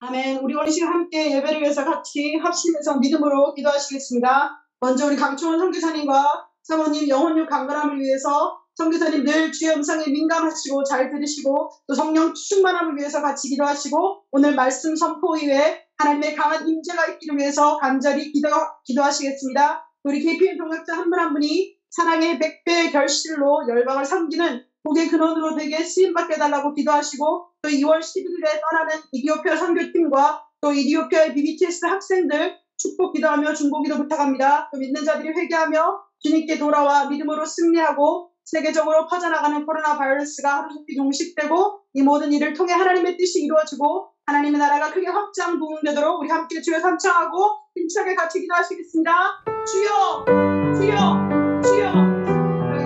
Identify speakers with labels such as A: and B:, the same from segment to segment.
A: 아멘. 우리 오늘 시간 함께 예배를 위해서 같이 합심해서 믿음으로 기도하시겠습니다. 먼저 우리 강초원 선교사님과 사모님 영혼력 강건함을 위해서 선교사님 늘 주의 음성에 민감하시고 잘 들으시고 또 성령 충만함을 위해서 같이 기도하시고 오늘 말씀 선포 이후에 하나님의 강한 임재가 있기를 위해서 간절히 기도하시겠습니다. 우리 KPN 동역자 한 분 한 분이 사랑의 100배의 결실로 열방을 섬기는 복의 근원으로 되게 쓰임받게 해달라고 기도하시고 또 2월 11일에 떠나는 이디오피아 선교팀과 또 이디오피아의 BBTS 학생들 축복 기도하며 중보기도 부탁합니다. 또 믿는 자들이 회개하며 주님께 돌아와 믿음으로 승리하고 세계적으로 퍼져나가는 코로나 바이러스가 하루속히 종식되고 이 모든 일을 통해 하나님의 뜻이 이루어지고 하나님의 나라가 크게 확장 부흥되도록 우리 함께 주여 삼창하고 힘차게 같이 기도하시겠습니다. 주여 주여 주여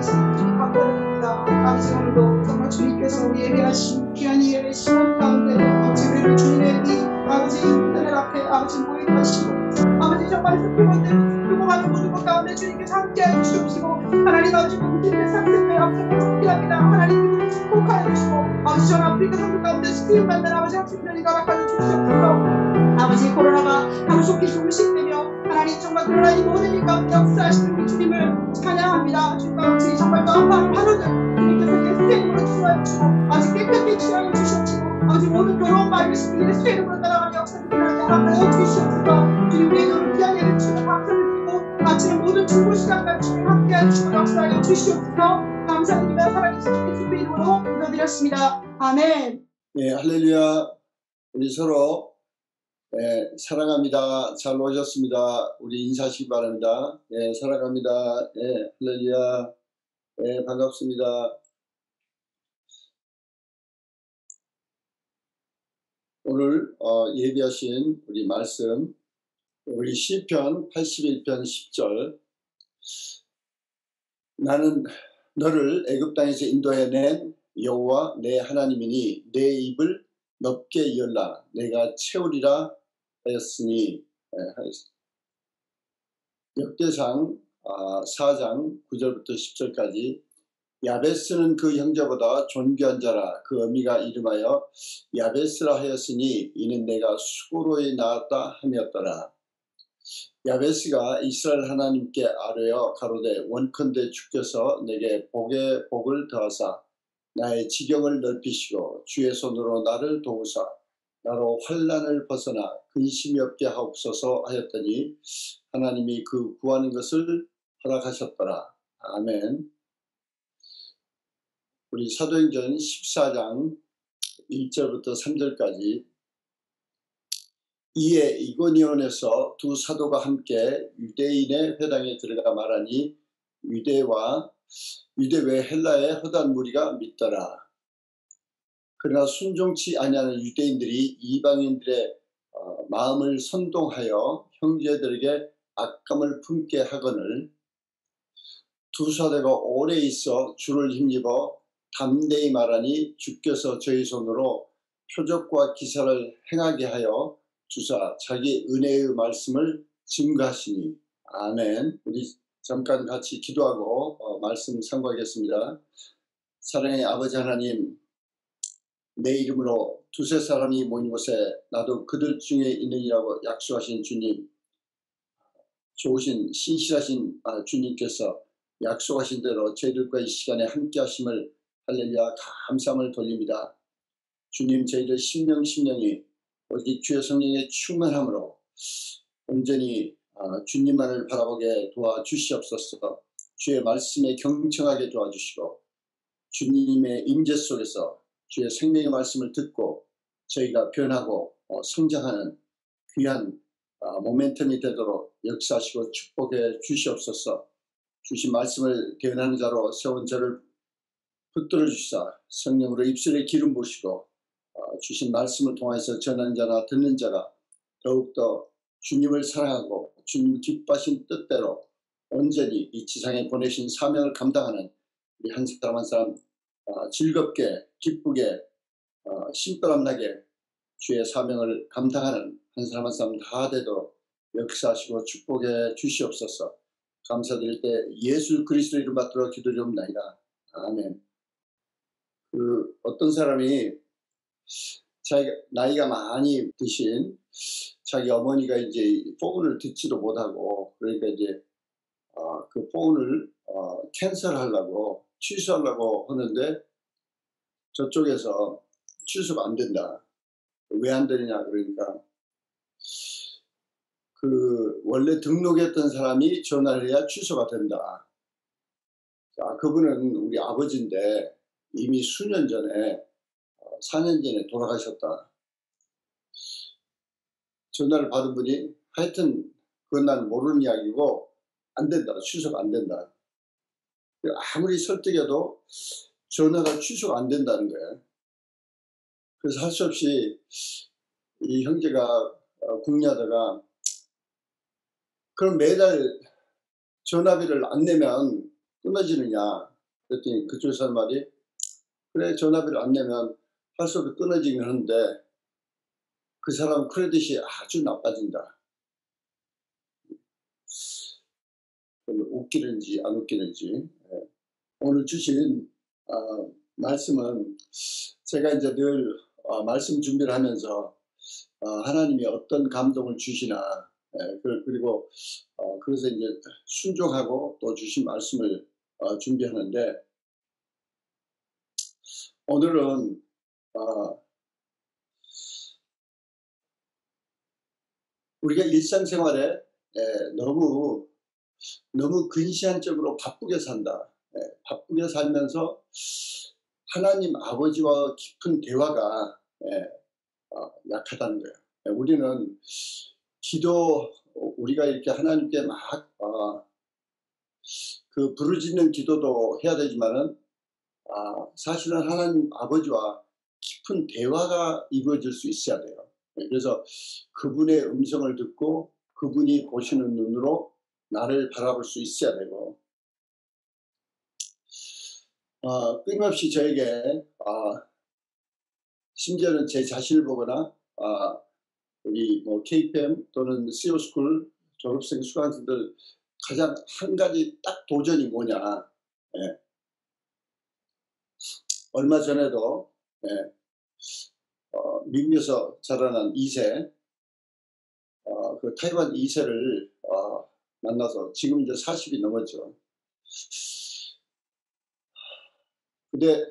A: 주님 감사드립니다. 아버지 오늘도 정말 주님께서 우리에게 하신 귀한 일의 시간 가운데 아버지 우리를 주님의 이 아버지 인터넷 앞에 아버지 모이게 하시고 아버지 정말 슬프고가는 모든 것 가운데 주님께서 함께하여 주시옵시고 하나님 아버지 공팀의 상생의 앞으로 함께합니다. 하나님 그들을 축복하여 주시고 아버지 전 아프리카 선교 가운데 스크린 받는 아버지 학생들이 허락하여 주시옵소서. 아버지 코로나가 하루속히 종식되며 하나님 정말 코로나 이 모든 일 가운데 역사하시는 우리 주님을 찬양합니다. 주님 아버지 정말 마음만 환호들 주님께서 예수의 이름으로 치유하여 주시고 아버지 깨끗이 치유하여 주시옵시고 아버지 모든 더러운 바이러스 예수의 이름으로 따라가는 역사들을 하나님을 주시옵소서. 주님 우리의 눈을 귀하게 해주시고 감사드리고 마치는 모든 중보 시간까지 주님 함께하여 주시고 역사하여 주시옵소서. 감사드리며 살아계신 예수의 이름으로 기도드렸습니다. 아멘.
B: 네, 할렐루야. 우리 서로 사랑합니다. 잘 오셨습니다. 우리 인사하시기 바랍니다. 네, 사랑합니다. 네, 할렐루야. 네, 반갑습니다. 오늘 예비하신 우리 말씀 우리 시편 81편 10절 나는 너를 애굽 땅에서 인도해낸 여호와 내 하나님이니 내 입을 넓게 열라 내가 채우리라 하였으니 역대상 4장 9절부터 10절까지 야베스는 그 형제보다 존귀한 자라 그 어미가 이름하여 야베스라 하였으니 이는 내가 수고로이 낳았다 함이었더라. 야베스가 이스라엘 하나님께 아뢰어 가로되 원컨대 주께서 내게 복에 복을 더하사 나의 지경을 넓히시고 주의 손으로 나를 도우사 나로 환난을 벗어나 근심이 없게 하옵소서 하였더니 하나님이 그 구하는 것을 허락하셨더라. 아멘. 우리 사도행전 14장 1절부터 3절까지 이에 이고니온에서 두 사도가 함께 유대인의 회당에 들어가 말하니 유대 외 헬라의 허다한 무리가 믿더라. 그러나 순종치 아니하는 유대인들이 이방인들의 마음을 선동하여 형제들에게 악감을 품게 하거늘 두 사도가 오래 있어 주를 힘입어 담대히 말하니 주께서 저희 손으로 표적과 기사를 행하게 하여 주사 자기 은혜의 말씀을 증거하시니 아멘. 우리 잠깐 같이 기도하고 말씀 상고하겠습니다. 사랑의 아버지 하나님, 내 이름으로 두세 사람이 모인 곳에 나도 그들 중에 있느니라고 약속하신 주님, 좋으신 신실하신 주님께서 약속하신 대로 저희들과 이 시간에 함께 하심을 할렐루야 감사함을 돌립니다. 주님, 저희들 심령이 오직 주의 성령의 충만함으로 온전히 주님만을 바라보게 도와주시옵소서. 주의 말씀에 경청하게 도와주시고 주님의 임재 속에서 주의 생명의 말씀을 듣고 저희가 변하고 성장하는 귀한 모멘텀이 되도록 역사하시고 축복해 주시옵소서. 주신 말씀을 대언하는 자로 세운 저를 붙들어 주시사 성령으로 입술에 기름 부으시고 주신 말씀을 통해서 전하는 자나 듣는 자가 더욱더 주님을 사랑하고 주님 기뻐하신 뜻대로 온전히 이 지상에 보내신 사명을 감당하는 우리 한 사람 한 사람 즐겁게 기쁘게 신바람나게 주의 사명을 감당하는 한 사람 한 사람 다 되도록 역사하시고 축복해 주시옵소서. 감사드릴 때 예수 그리스도 이름 받들어 기도드리옵나이다. 아멘. 어떤 사람이 자기가 나이가 많이 드신 자기 어머니가 이제 폰을 듣지도 못하고, 그러니까 이제 그 폰을 캔슬하려고, 취소하려고 하는데 저쪽에서 취소가 안 된다. 왜 안 되느냐 그러니까 그 원래 등록했던 사람이 전화를 해야 취소가 된다. 자, 그분은 우리 아버지인데 이미 수년 전에 4년 전에 돌아가셨다. 전화를 받은 분이 하여튼 그건 난 모르는 이야기고 안 된다. 취소가 안 된다. 아무리 설득해도 전화가 취소가 안 된다는 거예요. 그래서 할 수 없이 이 형제가 궁리하다가 그럼 매달 전화비를 안 내면 끊어지느냐 그랬더니 그쪽에서 한 말이 그래 전화비를 안 내면 할 수 없이 끊어지긴 하는데 그 사람 크레딧이 아주 나빠진다. 웃기는지 안 웃기는지. 오늘 주신 말씀은 제가 이제 늘 말씀 준비를 하면서 하나님이 어떤 감동을 주시나 그리고 그래서 이제 순종하고 또 주신 말씀을 준비하는데 오늘은 우리가 일상생활에 너무 근시안적으로 바쁘게 산다. 바쁘게 살면서 하나님 아버지와 깊은 대화가 약하다는 거예요. 우리는 우리가 이렇게 하나님께 막 그 부르짖는 기도도 해야 되지만은 사실은 하나님 아버지와 깊은 대화가 이루어질 수 있어야 돼요. 그래서 그분의 음성을 듣고 그분이 보시는 눈으로 나를 바라볼 수 있어야 되고 끊임없이 저에게 심지어는 제 자신을 보거나 우리 뭐 KPM 또는 CO스쿨 졸업생 수강생들 가장 한 가지 딱 도전이 뭐냐. 얼마 전에도 미국에서 자라난 2세 그 타이완 2세를 만나서 지금 이제 40이 넘었죠. 근데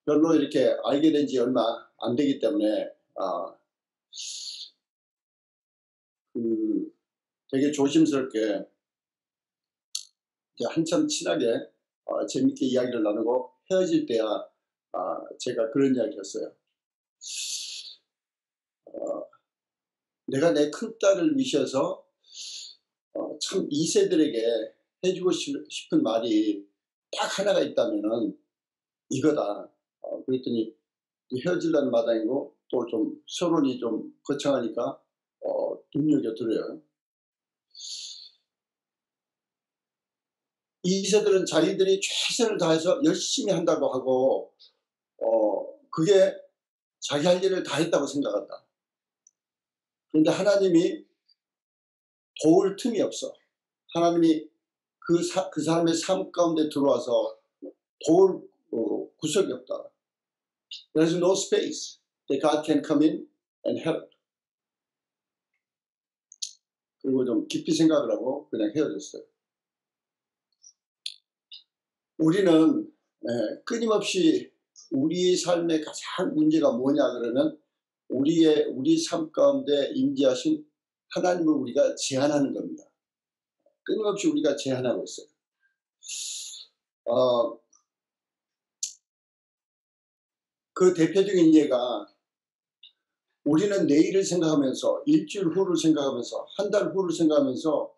B: 별로 이렇게 알게 된 지 얼마 안 되기 때문에 되게 조심스럽게 이제 한참 친하게 재밌게 이야기를 나누고 헤어질 때야 제가 그런 이야기를 했어요. 내가 내 큰딸을 위해서 참 2세들에게 해주고 싶은 말이 딱 하나가 있다면은 이거다. 그랬더니 헤어질라는 마당이고 또 좀 서론이 좀 거창하니까 눈여겨들어요. 2세들은 자기들이 최선을 다해서 열심히 한다고 하고 그게 자기 할 일을 다 했다고 생각한다. 그런데 하나님이 도울 틈이 없어. 하나님이 그 사람의 삶 가운데 들어와서 도울 구석이 없다. There's no space that God can come in and help. 그리고 좀 깊이 생각을 하고 그냥 헤어졌어요. 우리는 끊임없이 우리 삶의 가장 문제가 뭐냐 그러면 우리 삶 가운데 임재하신 하나님을 우리가 제한하는 겁니다. 끊임없이 우리가 제한하고 있어요. 그 대표적인 예가 우리는 내일을 생각하면서 일주일 후를 생각하면서 한 달 후를 생각하면서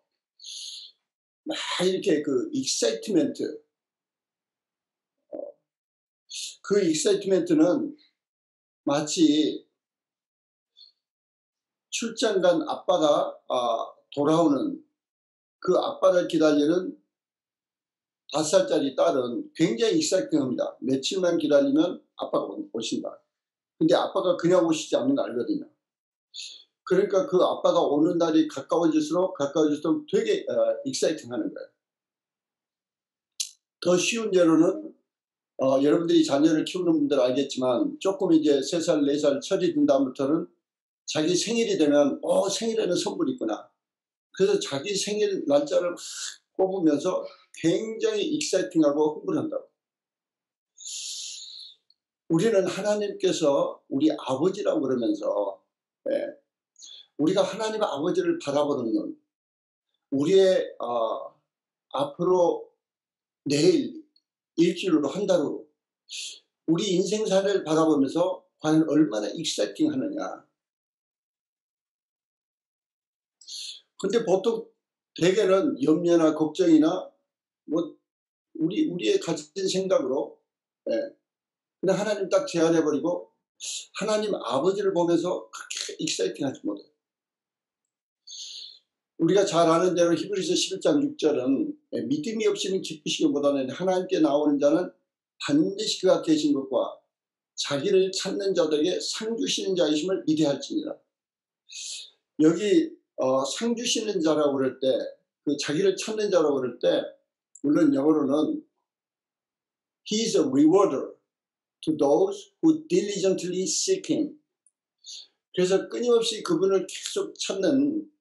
B: 막 이렇게 그 익사이트먼트 그 익사이트먼트는 마치 출장 간 아빠가 돌아오는 그 아빠를 기다리는 5살짜리 딸은 굉장히 익사이팅합니다. 며칠만 기다리면 아빠가 오신다. 근데 아빠가 그냥 오시지 않는 거 알거든요. 그러니까 그 아빠가 오는 날이 가까워질수록 되게 익사이팅하는 거예요. 더 쉬운 예로는 여러분들이 자녀를 키우는 분들 알겠지만 조금 이제 3살, 4살 철이 든 다음부터는 자기 생일이 되면 생일에는 선물이 있구나. 그래서 자기 생일 날짜를 막 꼽으면서 굉장히 익사이팅하고 흥분한다고. 우리는 하나님께서 우리 아버지라고 그러면서 우리가 하나님 아버지를 바라보는 눈, 우리의 앞으로 내일, 일주일로, 한 달로 우리 인생사를 바라보면서 과연 얼마나 익사이팅 하느냐. 근데 보통 대개는 염려나 걱정이나 뭐 우리의 가진 생각으로 그냥 하나님 딱 제안해버리고 하나님 아버지를 보면서 그렇게 익사이팅하지 못해요. 우리가 잘 아는 대로 히브리서 11장 6절은 믿음이 없이는 기쁘시기보다는 하나님께 나오는 자는 반드시 그가 계신 것과 자기를 찾는 자들에게 상 주시는 자이심을 믿어할지니라. 여기 상 주시는 자라고 그럴 때, 그 자기를 찾는 자라고 그럴 때, 물론 영어로는 He is a rewarder to those who diligently seek him. 그래서 끊임없이 그분을 계속 찾는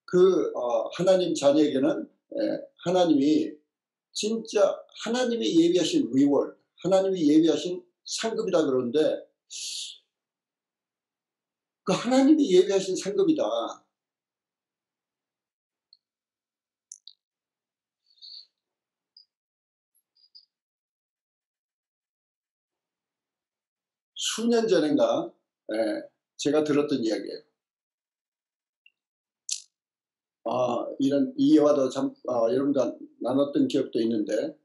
B: 그 하나님 자녀에게는 하나님이 진짜 하나님이 예비하신 reward, 하나님이 예비하신 상급이다 그러는데 그 하나님이 예비하신 상급이다. 수년 전인가 제가 들었던 이야기예요. 이런 이해와도 여러분과 나눴던 기억도 있는데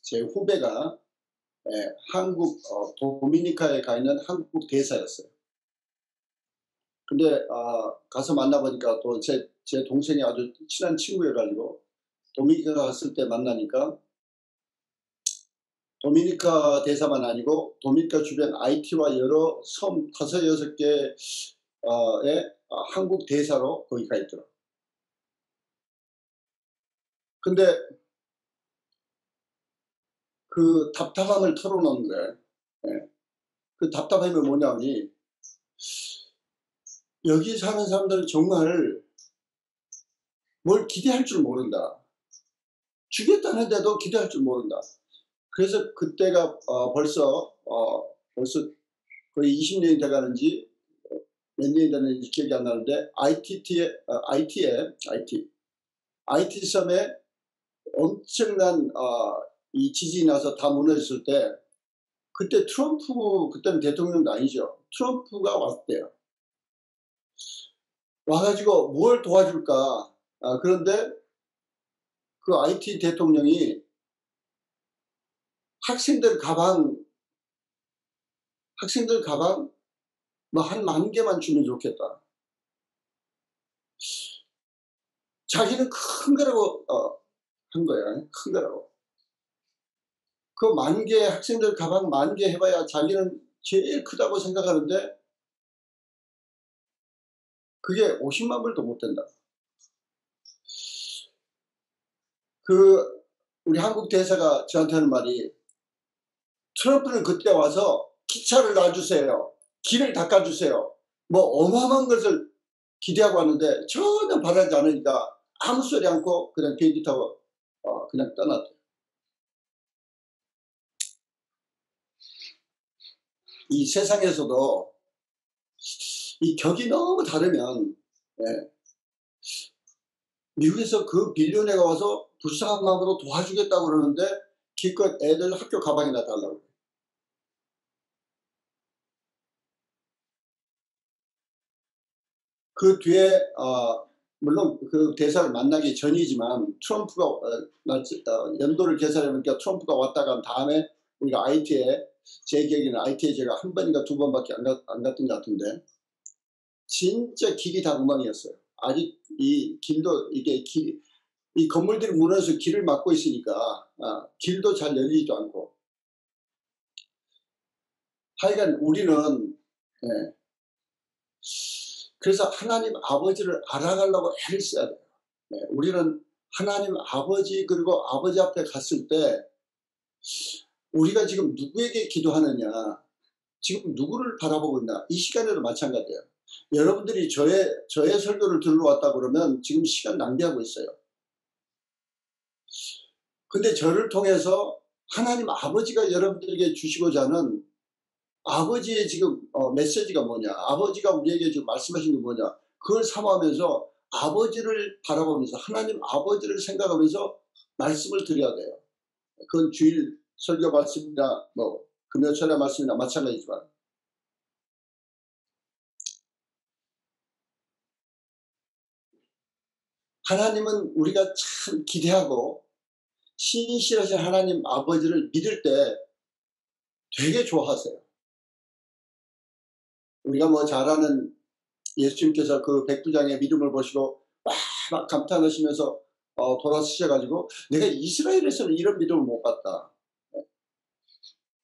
B: 제 후배가 한국 도미니카에 가 있는 한국 대사였어요. 근데 가서 만나보니까 또 제 동생이 아주 친한 친구여가지고 도미니카 갔을 때 만나니까 도미니카 대사만 아니고 도미니카 주변 IT와 여러 섬 5, 6개의 한국 대사로 거기 가 있더라고요. 근데 그 답답함을 털어놓는 거예요. 그 답답함이 뭐냐니 여기 사는 사람들은 정말 뭘 기대할 줄 모른다. 주겠다는데도 기대할 줄 모른다. 그래서 그때가 벌써 거의 20년이 돼가는지 몇 년이 됐는지 기억이 안 나는데 IT 섬에 엄청난 이 지진이 나서 다 무너졌을 때 그때 트럼프, 그때는 대통령도 아니죠. 트럼프가 왔대요. 와가지고 뭘 도와줄까. 그런데 그 IT 대통령이 학생들 가방 뭐 한 10,000개만 주면 좋겠다. 자기는 큰 거라고 한 거야. 큰 거라고. 그 10,000개 학생들 가방 10,000개 해봐야 자기는 제일 크다고 생각하는데 그게 50만 불도 못 된다. 그 우리 한국 대사가 저한테 하는 말이 트럼프는 그때 와서 기차를 놔주세요. 길을 닦아주세요. 뭐 어마어마한 것을 기대하고 왔는데 전혀 바라지 않으니까 아무 소리 않고 그냥 비행기 타고 그냥 떠났대요. 이 세상에서도 이 격이 너무 다르면 미국에서 그 빌리오네가 와서 불쌍한 마음으로 도와주겠다고 그러는데 기껏 애들 학교 가방이나 달라고 그래요. 그 뒤에 물론 그 대사를 만나기 전이지만 트럼프가 연도를 계산해보니까 트럼프가 왔다 간 다음에 우리가 IT에 제 기억에는 IT에 제가 한 번인가 2번밖에 안 갔던 것 같은데 진짜 길이 다 엉망이었어요. 아직 이 길도 이 건물들이 무너져서 길을 막고 있으니까 길도 잘 열리지도 않고 하여간 우리는 그래서 하나님 아버지를 알아가려고 애를 써야 돼요. 우리는 하나님 아버지 그리고 아버지 앞에 갔을 때 우리가 지금 누구에게 기도하느냐, 지금 누구를 바라보고 있나, 이 시간에도 마찬가지예요. 여러분들이 저의 설교를 들으러 왔다 그러면 지금 시간 낭비하고 있어요. 근데 저를 통해서 하나님 아버지가 여러분들에게 주시고자 하는 아버지의 지금 메시지가 뭐냐, 아버지가 우리에게 지금 말씀하신 게 뭐냐, 그걸 사모하면서 아버지를 바라보면서 하나님 아버지를 생각하면서 말씀을 드려야 돼요. 그건 주일 설교 말씀이나 금요 철야 말씀이나 마찬가지지만, 하나님은 우리가 참 기대하고 신실하신 하나님 아버지를 믿을 때 되게 좋아하세요. 우리가 잘 아는 예수님께서 그 백부장의 믿음을 보시고 막 감탄하시면서 돌아서셔가지고 내가 이스라엘에서는 이런 믿음을 못 봤다.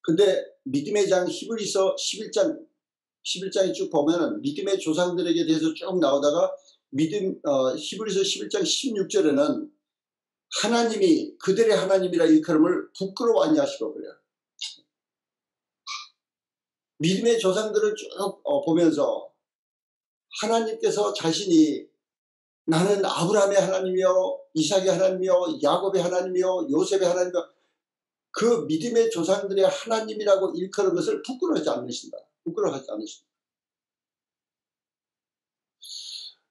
B: 근데 믿음의 장 히브리서 11장에 쭉 보면은 믿음의 조상들에게 대해서 쭉 나오다가 히브리서 11장 16절에는 하나님이 그들의 하나님이라 일컬음을 부끄러워 아니하시고 그래요. 믿음의 조상들을 쭉 보면서 하나님께서 자신이 나는 아브라함의 하나님이요, 이삭의 하나님이요, 야곱의 하나님이요, 요셉의 하나님이요, 그 믿음의 조상들의 하나님이라고 일컬은 것을 부끄러워하지 않으신다.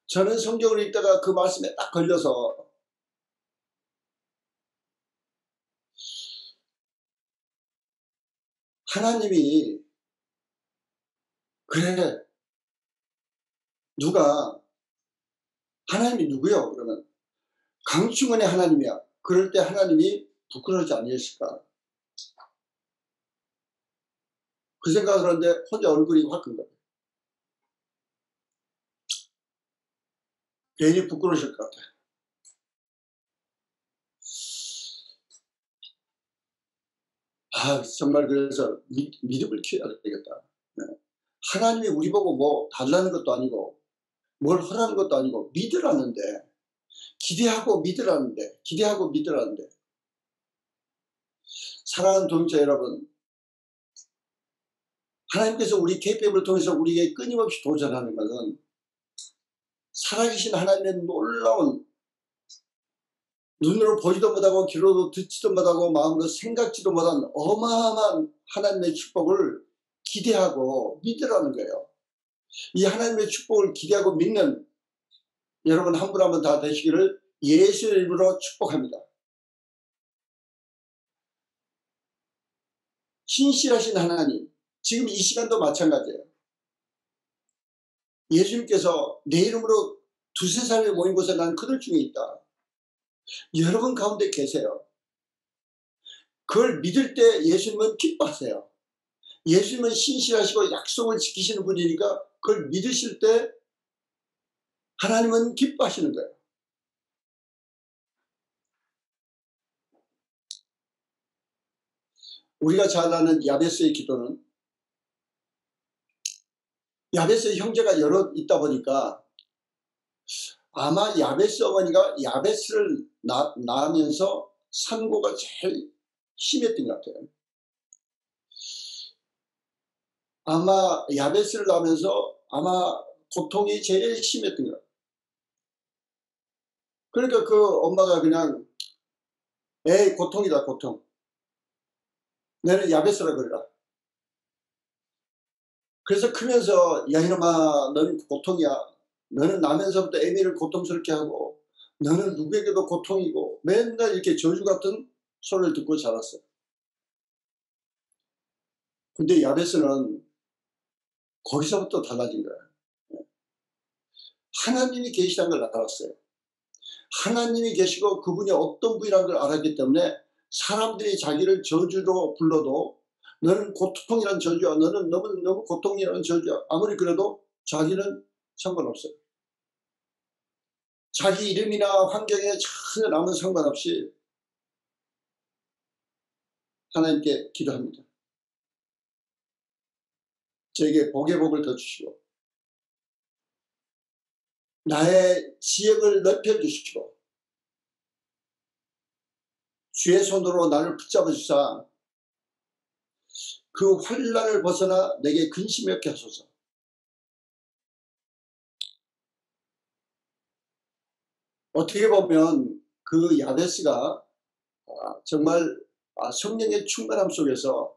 B: 저는 성경을 읽다가 그 말씀에 딱 걸려서 하나님이 그래, 하나님이 누구요? 그러면 강충원의 하나님이야. 그럴 때 하나님이 부끄러워하지 않으실까? 그 생각을 하는데 혼자 얼굴이 확 큰 거예요. 괜히 부끄러우실 것 같아요. 정말 그래서 믿음을 키워야 되겠다. 네. 하나님이 우리 보고 달라는 것도 아니고 뭘 하라는 것도 아니고 믿으라는데, 기대하고 믿으라는데 사랑하는 동역자 여러분, 하나님께서 우리 KPM을 통해서 우리에게 끊임없이 도전하는 것은 살아계신 하나님의 놀라운, 눈으로 보지도 못하고 귀로도 듣지도 못하고 마음으로 생각지도 못한 어마어마한 하나님의 축복을 기대하고 믿으라는 거예요. 이 하나님의 축복을 기대하고 믿는 여러분 한 분 한 분 다 되시기를 예수의 이름으로 축복합니다. 신실하신 하나님, 지금 이 시간도 마찬가지예요. 예수님께서 내 이름으로 두세 사람이 모인 곳에 난 그들 중에 있다. 여러분 가운데 계세요. 그걸 믿을 때 예수님은 기뻐하세요. 예수님은 신실하시고 약속을 지키시는 분이니까 그걸 믿으실 때 하나님은 기뻐하시는 거예요. 우리가 잘 아는 야베스의 기도는, 야베스의 형제가 여러 있다 보니까 아마 야베스 어머니가 야베스를 낳으면서 산고가 제일 심했던 것 같아요. 아마 야베스를 낳으면서 아마 고통이 제일 심했던 것 같아요. 그러니까 그 엄마가 그냥 에이 고통이다 고통, 너는 야베스라 그래라. 그래서 크면서 야 이놈아 너는 고통이야, 너는 나면서부터 애미를 고통스럽게 하고 너는 누구에게도 고통이고, 맨날 이렇게 저주 같은 소리를 듣고 자랐어요. 근데 야베스는 거기서부터 달라진 거예요. 하나님이 계시다는 걸 알았어요. 하나님이 계시고 그분이 어떤 분이라는 걸 알았기 때문에 사람들이 자기를 저주로 불러도 너는 고통이라는 저주야, 너는 너무 고통이라는 저주야, 아무리 그래도 자기는 상관없어요. 자기 이름이나 환경에 전혀 아무 상관없이 하나님께 기도합니다. 저에게 복의 복을 더 주시고 나의 지역을 넓혀주시고 주의 손으로 나를 붙잡아 주사 그 환난을 벗어나 내게 근심이 없게 하소서. 어떻게 보면 그 야베스가 정말 성령의 충만함 속에서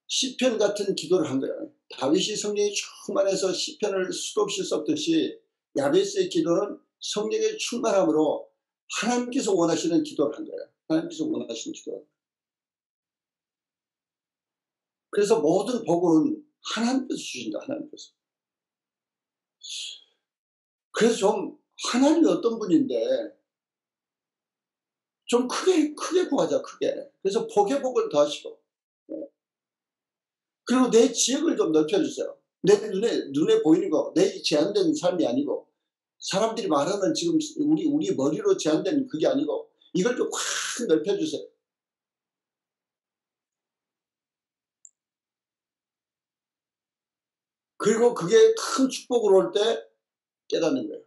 B: 시편 같은 기도를 한 거예요. 다윗이 성령이 충만해서 시편을 수도 없이 썼듯이 야베스의 기도는 성령의 충만함으로 하나님께서 원하시는 기도를 한 거예요. 하나님께서 원하시는 기도. 그래서 모든 복은 하나님께서 주신다. 하나님께서. 그래서 좀 하나님이 어떤 분인데 좀 크게 구하자. 크게. 그래서 복의 복을 더하시고, 그리고 내 지역을 좀 넓혀주세요. 내 눈에 보이는 거, 내 제한된 삶이 아니고, 사람들이 말하는 지금 우리 머리로 제한된 그게 아니고, 이걸 좀 확 넓혀주세요. 그리고 그게 큰 축복으로 올 때 깨닫는 거예요.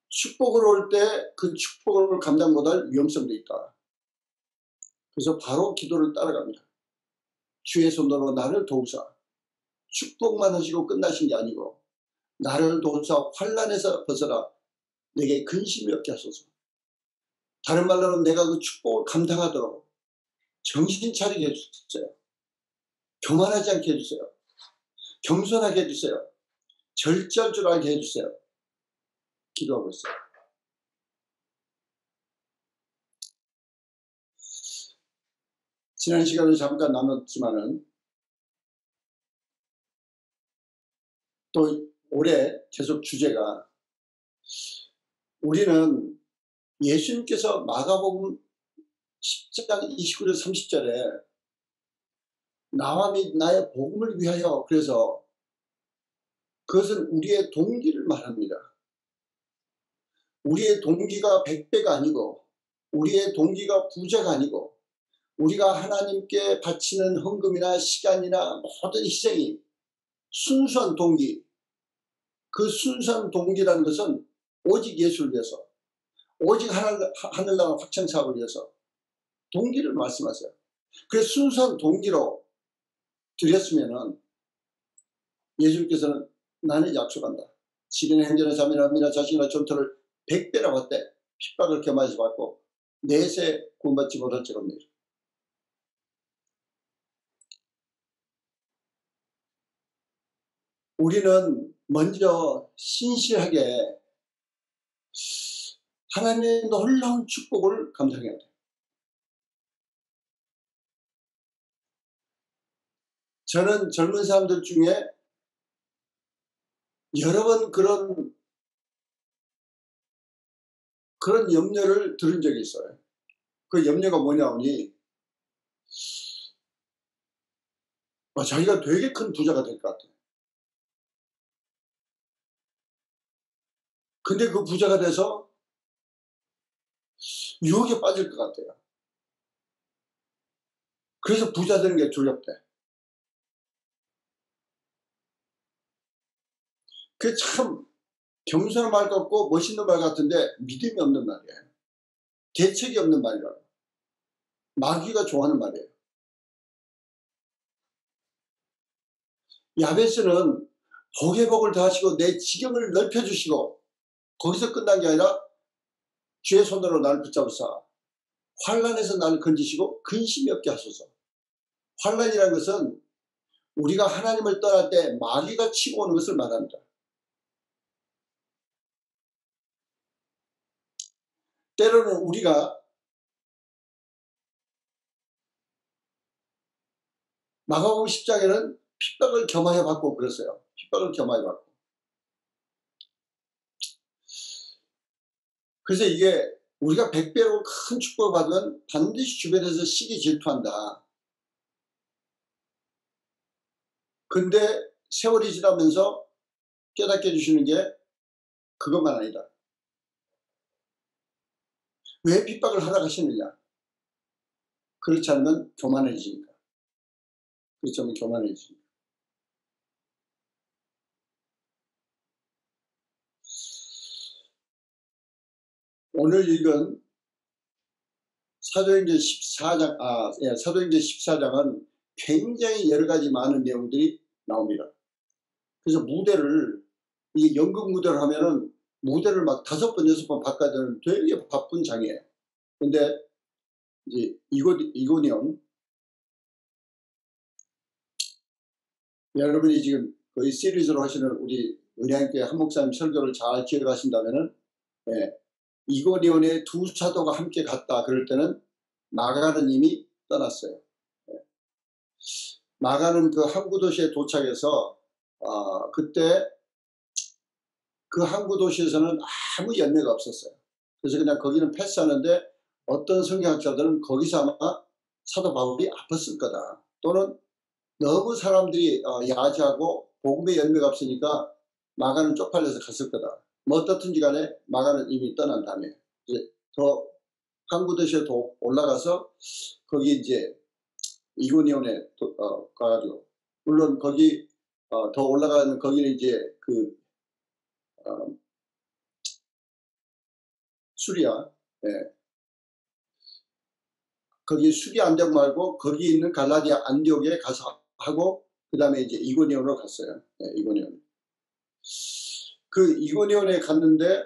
B: 축복으로 올 때 그 축복을 감당 못할 위험성도 있다. 그래서 바로 기도를 따라갑니다. 주의 손으로 나를 도우사. 축복만 하시고 끝나신 게 아니고, 나를 도우사 환난에서 벗어나 내게 근심이 없게 하소서. 다른 말로는 내가 그 축복을 감당하도록 정신 차리게 해주세요. 교만하지 않게 해주세요. 겸손하게 해주세요. 절제할 줄 알게 해주세요. 기도하고 있어요. 지난 시간에 잠깐 나눴지만은 또 올해 계속 주제가, 우리는 예수님께서 마가복음 10장 29절 30절에 나와 및 나의 복음을 위하여, 그래서 그것은 우리의 동기를 말합니다. 우리의 동기가 백배가 아니고, 우리의 동기가 부자가 아니고, 우리가 하나님께 바치는 헌금이나 시간이나 모든 희생이 순수한 동기, 그 순수한 동기라는 것은 오직 예수를 위해서, 오직 하늘나라 확장 사업을 위해서 동기를 말씀하세요. 그래서 순수한 동기로 드렸으면은 예수님께서는 나는 약속한다. 지는 행전의 삶이나 미나 자식이나 전토를 100배나 받되 핍박을 겸하여서 받고 내세 구원받지 못할지겁니다. 우리는 먼저 신실하게 하나님의 놀라운 축복을 감상해야 돼요. 저는 젊은 사람들 중에 여러 번 그런 염려를 들은 적이 있어요. 그 염려가 뭐냐 하니, 자기가 되게 큰 부자가 될 것 같아요. 근데 그 부자가 돼서 유혹에 빠질 것 같아요. 그래서 부자 되는 게 두렵대. 그게 참 겸손한 말 같고 멋있는 말 같은데 믿음이 없는 말이에요. 대책이 없는 말이라고. 마귀가 좋아하는 말이에요. 야베스는 복의 복을 더하시고 내 지경을 넓혀주시고, 거기서 끝난 게 아니라 주의 손으로 나를 붙잡으사 환난에서 나를 건지시고 근심이 없게 하소서. 환난이라는 것은 우리가 하나님을 떠날 때 마귀가 치고 오는 것을 말합니다. 때로는 우리가 마가복음 10장에는 핍박을 겸하여 받고 그랬어요. 핍박을 겸하여 받고. 그래서 이게 우리가 100배로 큰 축복을 받으면 반드시 주변에서 시기 질투한다. 근데 세월이 지나면서 깨닫게 해주시는 게 그것만 아니다. 왜 핍박을 하라 하시느냐? 그렇지 않으면 교만해지니까. 그렇지 않으면 교만해지니까. 오늘 읽은 사도행전 14장, 사도행전 14장은 굉장히 여러 가지 많은 내용들이 나옵니다. 그래서 무대를, 이게 연극 무대를 하면은 무대를 막 5번, 6번 바꿔야 되는 되게 바쁜 장이에요. 근데 이제 이고니온, 여러분이 지금 거의 시리즈로 하시는 우리 은혜교회 한 목사님 설교를 잘 기억하신다면은, 이고니온의 두 사도가 함께 갔다 그럴 때는 마가는 이미 떠났어요. 마가는 그 항구 도시에 도착해서 그때 그 항구 도시에서는 아무 열매가 없었어요. 그래서 그냥 거기는 패스하는데, 어떤 성경학자들은 거기서 아마 사도 바울이 아팠을 거다, 또는 너무 사람들이 야지하고 복음의 열매가 없으니까 마가는 쪽팔려서 갔을 거다. 뭐 어떻든지 간에 마가는 이미 떠난 다음에 이제 더 항구 도시에 더 올라가서 거기 이제 이고니온에 가가지고, 물론 거기 더 올라가는 거기는 이제 그 수리아, 거기 수리아 안디옥 말고 거기 있는 갈라디아 안디옥에 가서 하고, 그 다음에 이제 이고니온으로 갔어요. 이고니온. 그 이고니온에 갔는데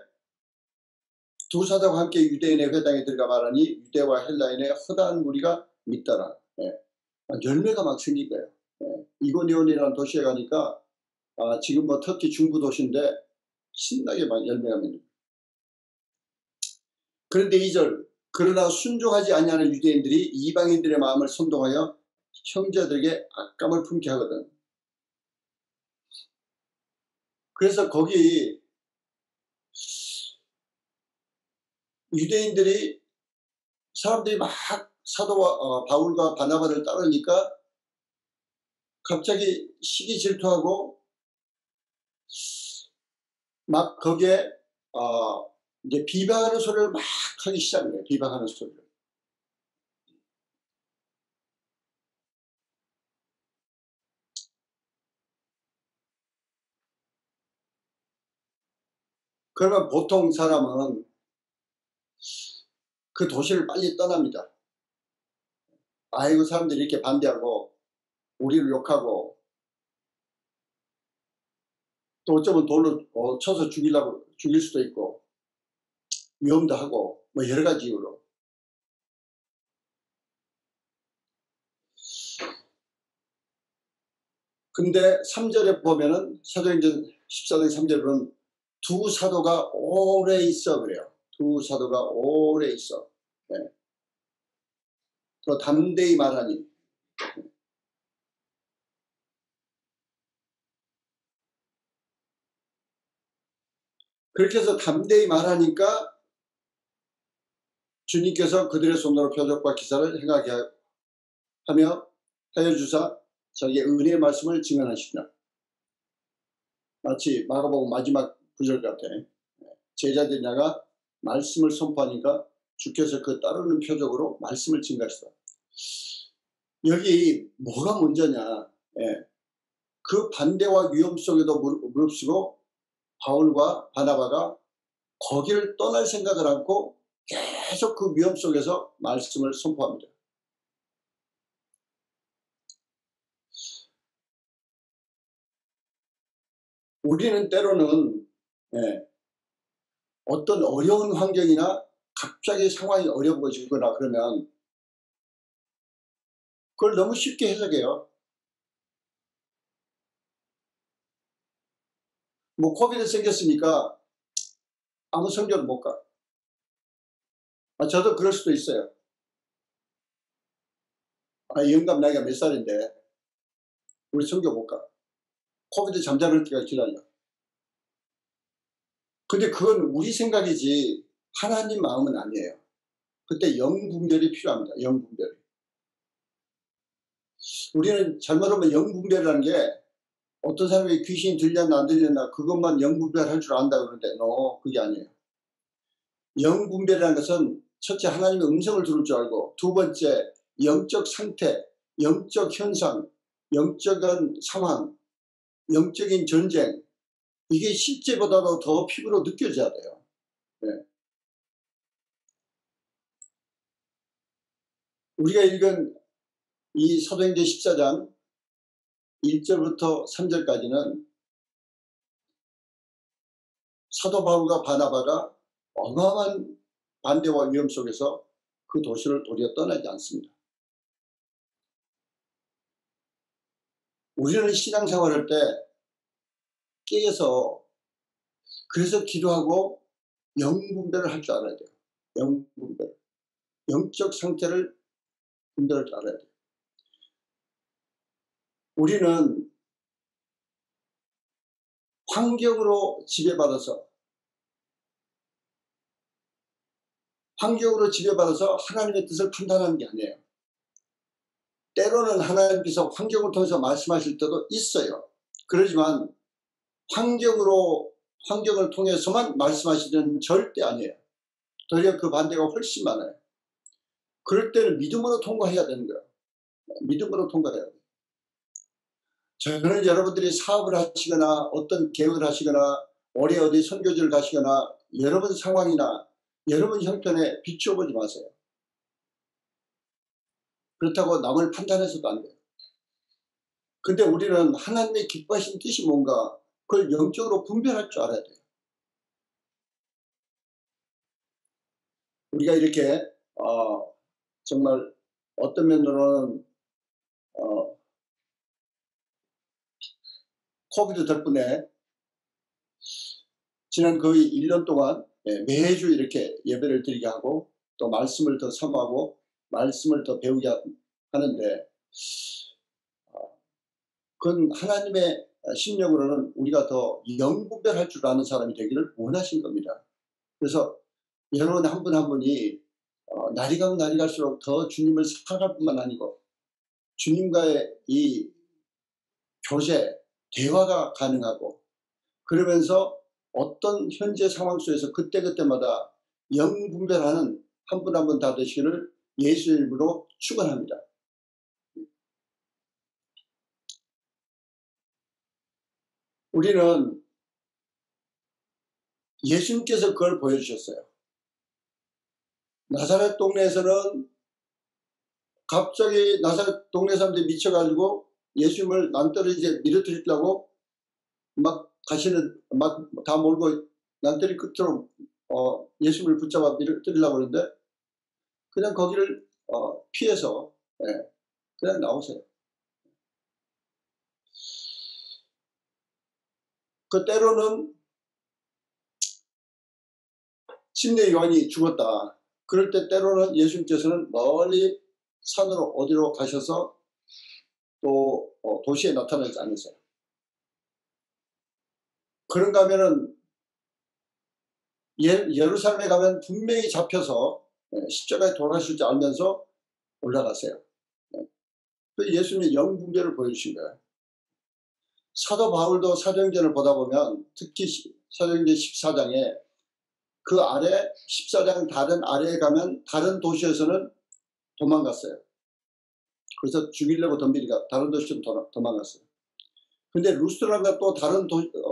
B: 두 사도와 함께 유대인의 회당에 들어가 말하니 유대와 헬라인의 허다한 무리가 믿더라. 열매가 막 생긴 거예요. 이고니온이라는 도시에 가니까 지금 뭐 터키 중부 도시인데 신나게 막 열매가 맺는. 그런데 2절, 그러나 순종하지 아니하는 유대인들이 이방인들의 마음을 선동하여 형제들에게 악감을 품게 하거든. 그래서 거기 유대인들이, 사람들이 막 사도와 바울과 바나바를 따르니까 갑자기 시기 질투하고 막 거기에 이제 비방하는 소리를 막 하기 시작해요. 비방하는 소리를. 그러면 보통 사람은 그 도시를 빨리 떠납니다. 아이고, 사람들이 이렇게 반대하고 우리를 욕하고, 또 어쩌면 돌로 쳐서 죽일 수도 있고, 위험도 하고, 뭐 여러 가지 이유로. 근데 3절에 보면은, 사도행전 14장 3절은 두 사도가 오래 있어 그래요. 두 사도가 오래 있어. 더 담대히 말하니. 그렇게 해서 담대히 말하니까 주님께서 그들의 손으로 표적과 기사를 행하게 하며 하여 주사 자기의 은혜의 말씀을 증언하시니라. 마치 마가복음 마지막 구절 같아. 제자들이 나가 말씀을 선포하니까 주께서 그 따르는 표적으로 말씀을 증가하시다. 여기 뭐가 문제냐. 그 반대와 위험 속에도 무릅쓰고 바울과 바나바가 거기를 떠날 생각을 않고 계속 그 위험 속에서 말씀을 선포합니다. 우리는 때로는 어떤 어려운 환경이나 갑자기 상황이 어려워지거나 그러면 그걸 너무 쉽게 해석해요. 뭐 코비드 생겼으니까 아무 성교를 못 가. 저도 그럴 수도 있어요. 영감 나이가 몇 살인데 우리 성교 못 가. 코비드 잠자는 때가 기다려. 근데 그건 우리 생각이지 하나님 마음은 아니에요. 그때 영분별이 필요합니다. 영분별이. 우리는 잘못하면 영분별이라는 게 어떤 사람이 귀신이 들렸나 안 들렸나 그것만 영분별할 줄 안다 그러는데 그게 아니에요. 영분별이라는 것은 첫째 하나님의 음성을 들을 줄 알고, 두 번째 영적 상태, 영적 현상, 영적인 상황, 영적인 전쟁, 이게 실제보다도 더 피부로 느껴져야 돼요. 우리가 읽은 이 사도행전 14장 1절부터 3절까지는 사도 바울과 바나바가 어마어마한 반대와 위험 속에서 그 도시를 도리어 떠나지 않습니다. 우리는 신앙생활할 때 깨서 그래서 기도하고 영분별을 할 줄 알아야 돼요. 영분별. 영적 상태를 분별할 줄 알아야 돼요. 우리는 환경으로 지배받아서 하나님의 뜻을 판단하는 게 아니에요. 때로는 하나님께서 환경을 통해서 말씀하실 때도 있어요. 그렇지만 환경을 통해서만 말씀하시는 절대 아니에요. 도리어 그 반대가 훨씬 많아요. 그럴 때는 믿음으로 통과해야 되는 거예요. 믿음으로 통과해야 돼요. 저는 여러분들이 사업을 하시거나 어떤 계획을 하시거나 올해 어디 선교지를 가시거나 여러분 상황이나 여러분 형편에 비추어보지 마세요. 그렇다고 남을 판단해서도 안 돼요. 근데 우리는 하나님의 기뻐하신 뜻이 뭔가 그걸 영적으로 분별할 줄 알아야 돼요. 우리가 이렇게 정말 어떤 면으로는 코비드 덕분에 지난 거의 1년 동안 매주 이렇게 예배를 드리게 하고 또 말씀을 더 사모하고 말씀을 더 배우게 하는데 그건 하나님의 심령으로는 우리가 더 영분별할 줄 아는 사람이 되기를 원하신 겁니다. 그래서 여러분 한 분 한 분이 날이 가면 날이 갈수록 더 주님을 사랑할 뿐만 아니고 주님과의 이 교제, 대화가 가능하고 그러면서 어떤 현재 상황 속에서 그때그때마다 영분별하는 한 분 한 분 다 되시기를 예수의 이름으로 축원합니다. 우리는 예수님께서 그걸 보여주셨어요. 나사렛 동네에서는 갑자기 나사렛 동네 사람들이 미쳐가지고 예수님을 낭떠러지에 밀어뜨리려고 막 다 몰고 낭떠러지 끝으로 예수님을 붙잡아 밀어뜨리려고 그러는데 그냥 거기를 피해서 그냥 나오세요. 그 때로는 침례 요한이 죽었다. 그럴 때 때로는 예수님께서는 멀리 산으로 어디로 가셔서 또 도시에 나타나지 않으세요. 그런가 하면은 예루살렘에 가면 분명히 잡혀서 십자가에 돌아가실 줄 알면서 올라가세요. 그 예수님의 영분별을 보여주신 거예요. 사도 바울도 사도행전을 보다 보면 특히 사도행전 14장에 그 아래 14장 다른 아래에 가면 다른 도시에서는 도망갔어요. 그래서 죽이려고 덤비니까 다른 도시로 도망갔어요. 근데 루스드라가 또 다른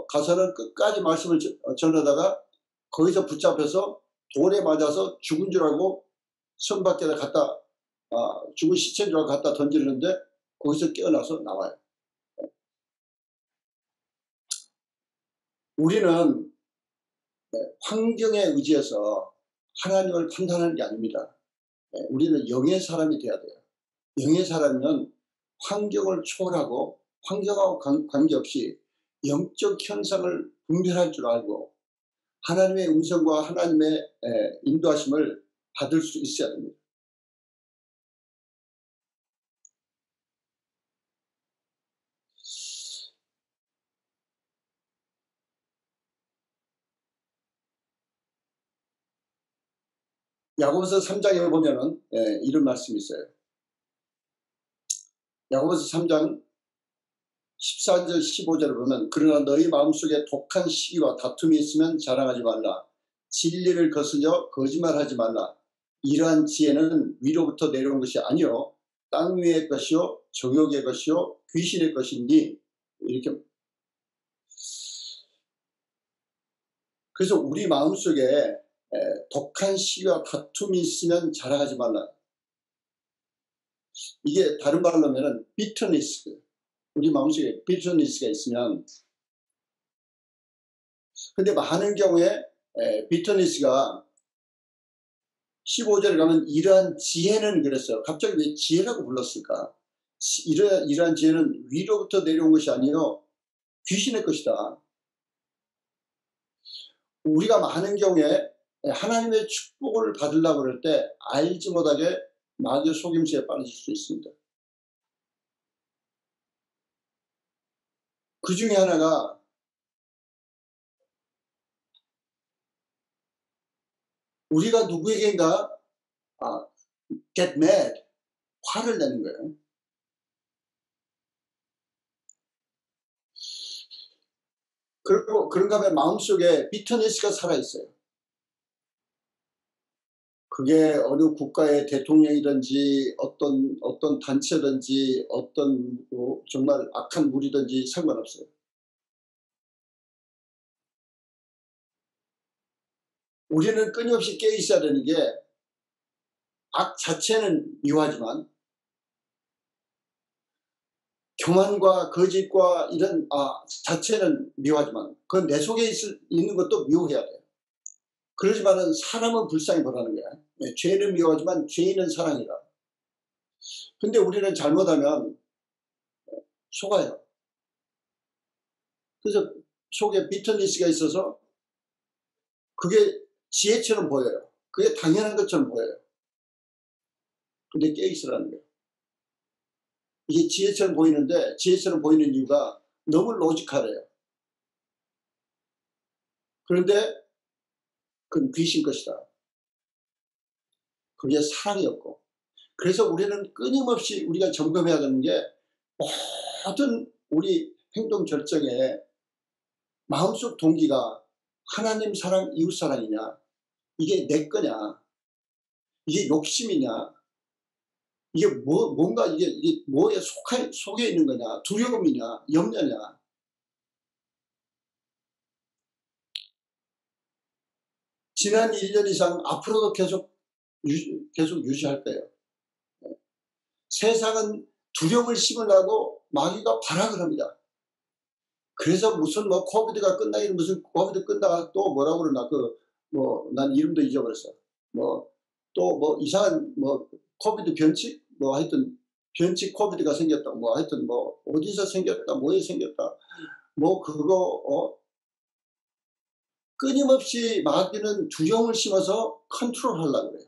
B: 가서는 끝까지 말씀을 전하다가 거기서 붙잡혀서 돌에 맞아서 죽은 줄 알고 성 밖에다 갖다 죽은 시체인 줄 알고 갖다 던지는데 거기서 깨어나서 나와요. 우리는 환경에 의지해서 하나님을 판단하는 게 아닙니다. 우리는 영의 사람이 돼야 돼요. 영의 사람은 환경을 초월하고 환경하고 관계없이 영적 현상을 분별할 줄 알고 하나님의 음성과 하나님의 인도하심을 받을 수 있어야 됩니다. 야고보서 3장에 보면은 이런 말씀이 있어요. 야고보서 3장 14절 15절을 보면 그러나 너희 마음속에 독한 시기와 다툼이 있으면 자랑하지 말라. 진리를 거스려 거짓말하지 말라. 이러한 지혜는 위로부터 내려온 것이 아니요 땅 위의 것이요 정욕의 것이요 귀신의 것이니 이렇게. 그래서 우리 마음속에 독한 시기와 다툼이 있으면 자랑하지 말라. 이게 다른 말로 하면은 비터니스, 우리 마음속에 비터니스가 있으면, 근데 많은 경우에 비터니스가 15절에 가면 이러한 지혜는 그랬어요. 갑자기 왜 지혜라고 불렀을까? 이러한 지혜는 위로부터 내려온 것이 아니요 귀신의 것이다. 우리가 많은 경우에 하나님의 축복을 받으려고 그럴 때 알지 못하게 마귀의 속임수에 빠질 수 있습니다. 그 중에 하나가 우리가 누구에게인가 get mad, 화를 내는 거예요. 그리고 그런가 하면 마음속에 비터니스가 살아있어요. 그게 어느 국가의 대통령이든지 어떤 단체든지 어떤 정말 악한 무리든지 상관없어요. 우리는 끊임없이 깨어 있어야 되는 게 악 자체는 미워하지만 교만과 거짓과 이런 자체는 미워하지만 그건 내 속에 있는 것도 미워해야 돼요. 그러지만은 사람은 불쌍히 보라는 거야. 죄는 미워하지만 죄인은 사랑이라. 근데 우리는 잘못하면 속아요. 그래서 속에 비터니스가 있어서 그게 지혜처럼 보여요. 그게 당연한 것처럼 보여요. 근데 깨어있으라는 거예요. 이게 지혜처럼 보이는데 지혜처럼 보이는 이유가 너무 로지컬해요. 그런데 그건 귀신 것이다. 그게 사랑이었고. 그래서 우리는 끊임없이 우리가 점검해야 되는 게 모든 우리 행동 결정에 마음속 동기가 하나님 사랑, 이웃 사랑이냐, 이게 내 거냐, 이게 욕심이냐, 이게 뭔가 이게 뭐에 속에 있는 거냐, 두려움이냐, 염려냐. 지난 1년 이상 앞으로도 계속 유지할 거예요. 세상은 두려움을 심으려고 마귀가 발악을 합니다. 그래서 무슨 코비드가 끝나기는 무슨 코비드 끝나가 또 뭐라고 그러나 난 이름도 잊어버렸어. 또 이상한 코비드 변칙 하여튼 변칙 코비드가 생겼다. 하여튼 어디서 생겼다. 뭐에 생겼다. 그거 끊임없이 마귀는 두려움을 심어서 컨트롤하려고 그래요.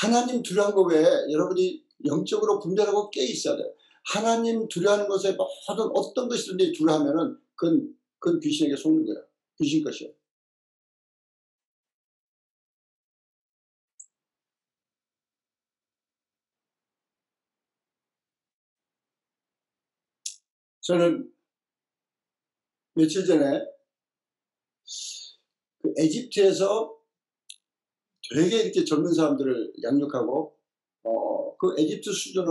B: 하나님 두려워하는 거 외에 여러분이 영적으로 분별하고 깨어 있어야 돼요. 하나님 두려워하는 것에 모든 어떤 것이든지 두려워하면은 그건 귀신에게 속는 거예요. 귀신 것이에요. 저는 며칠 전에 그 에집트에서 되게 이렇게 젊은 사람들을 양육하고 그 에집트 수준은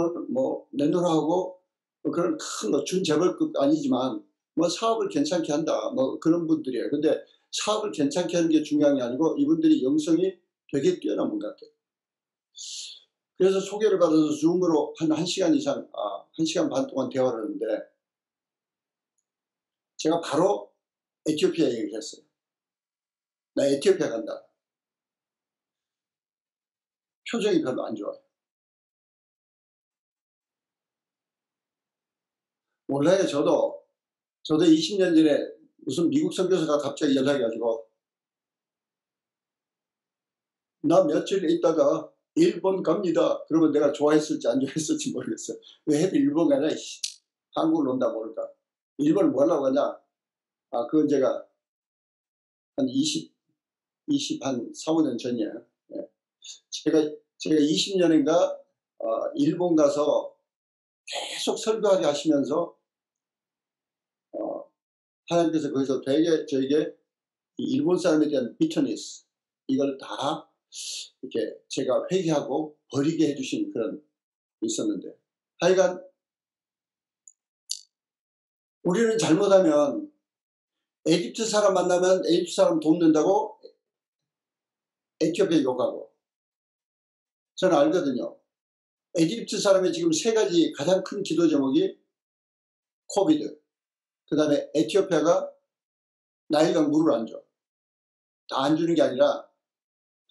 B: 내놓으라고 그런 큰 준재벌급 아니지만 사업을 괜찮게 한다 그런 분들이에요. 근데 사업을 괜찮게 하는 게 중요한 게 아니고 이분들이 영성이 되게 뛰어난 분 같아요. 그래서 소개를 받아서 줌으로 한 1시간 이상 1시간 반 동안 대화를 하는데 제가 바로 에티오피아 얘기를 했어요. 나 에티오피아 간다. 표정이 별로 안 좋아요. 몰라요. 저도 20년 전에 무슨 미국 선교사가 갑자기 연락해가지고 나 며칠 있다가 일본 갑니다. 그러면 내가 좋아했을지 안 좋아했을지 모르겠어요. 왜 하필 일본 가냐. 한국을 온다 모를까. 일본을 뭐 하려고 가냐. 그건 제가 한 4, 5년 전이에요. 제가 20년인가 일본 가서 계속 설교하게 하시면서 하나님께서 거기서 되게 저에게 일본 사람에 대한 비터니스 이걸 다 이렇게 제가 회개하고 버리게 해주신 그런 있었는데 하여간 우리는 잘못하면 에집트 사람 만나면 에집트 사람 돕는다고 에티오피아 욕하고 저는 알거든요. 에집트 사람의 지금 세 가지 가장 큰 기도 제목이 코비드, 그 다음에 에티오피아가 나일강 물을 안 줘. 다 안 주는 게 아니라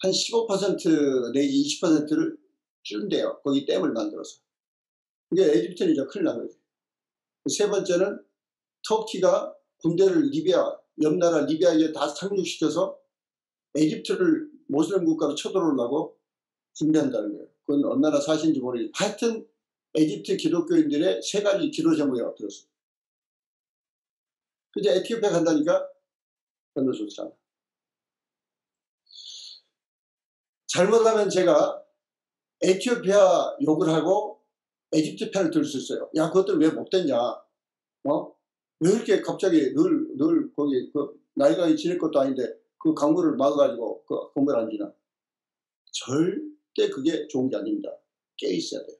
B: 한 15% 내지 20%를 준대요. 거기 댐을 만들어서. 이게 에집트는 이제 큰일 난 거죠. 세 번째는 터키가 군대를 리비아, 옆나라 리비아에 다 상륙시켜서 에집트를 모슬렘 국가로 쳐들어오려고 준비한다는 거예요. 그건 얼마나 사실인지 모르겠어요. 하여튼 에집트 기독교인들의 세 가지 기도 제목이라고 들었어요. 근데 에티오피아 간다니까 별로 좋지 않아. 잘못하면 제가 에티오피아 욕을 하고 에집트 편을 들 수 있어요. 야, 그것들 왜 못됐냐? 왜 이렇게 갑자기 늘 거기 그 나일강이 지낼 것도 아닌데 그 강물을 막아가지고 그 건물 안 지나? 절대 그게 좋은 게 아닙니다. 깨 있어야 돼요.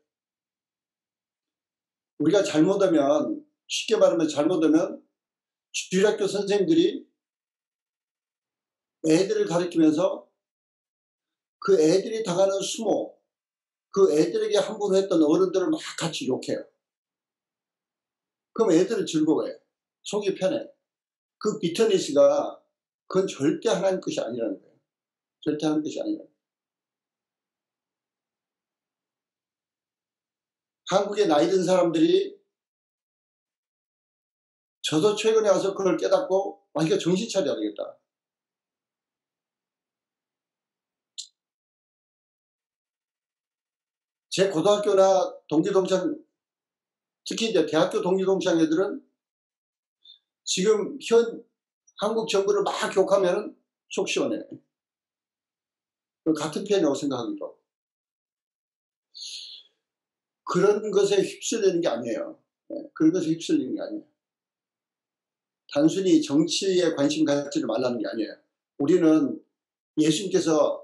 B: 우리가 잘못하면, 쉽게 말하면 잘못하면 주일학교 선생님들이 애들을 가르치면서 그 애들이 당하는 수모, 그 애들에게 함부로 했던 어른들을 막 같이 욕해요. 그럼 애들은 즐거워해요. 속이 편해. 그 비터니스가 그건 절대 하나님 것이 아니라는 거예요. 절대 하나님 것이 아니라는 거예요. 한국의 나이 든 사람들이, 저도 최근에 와서 그걸 깨닫고 이거 정신 차려야 되겠다. 제 고등학교나 동기동창, 특히 이제 대학교 동기동창 애들은 지금 현 한국 정부를 막 욕하면 속 시원해. 같은 편이라고 생각하기도 하고. 그런 것에 휩쓸리는 게 아니에요. 그런 것에 휩쓸리는 게 아니에요. 단순히 정치에 관심 갖지를 말라는 게 아니에요. 우리는 예수님께서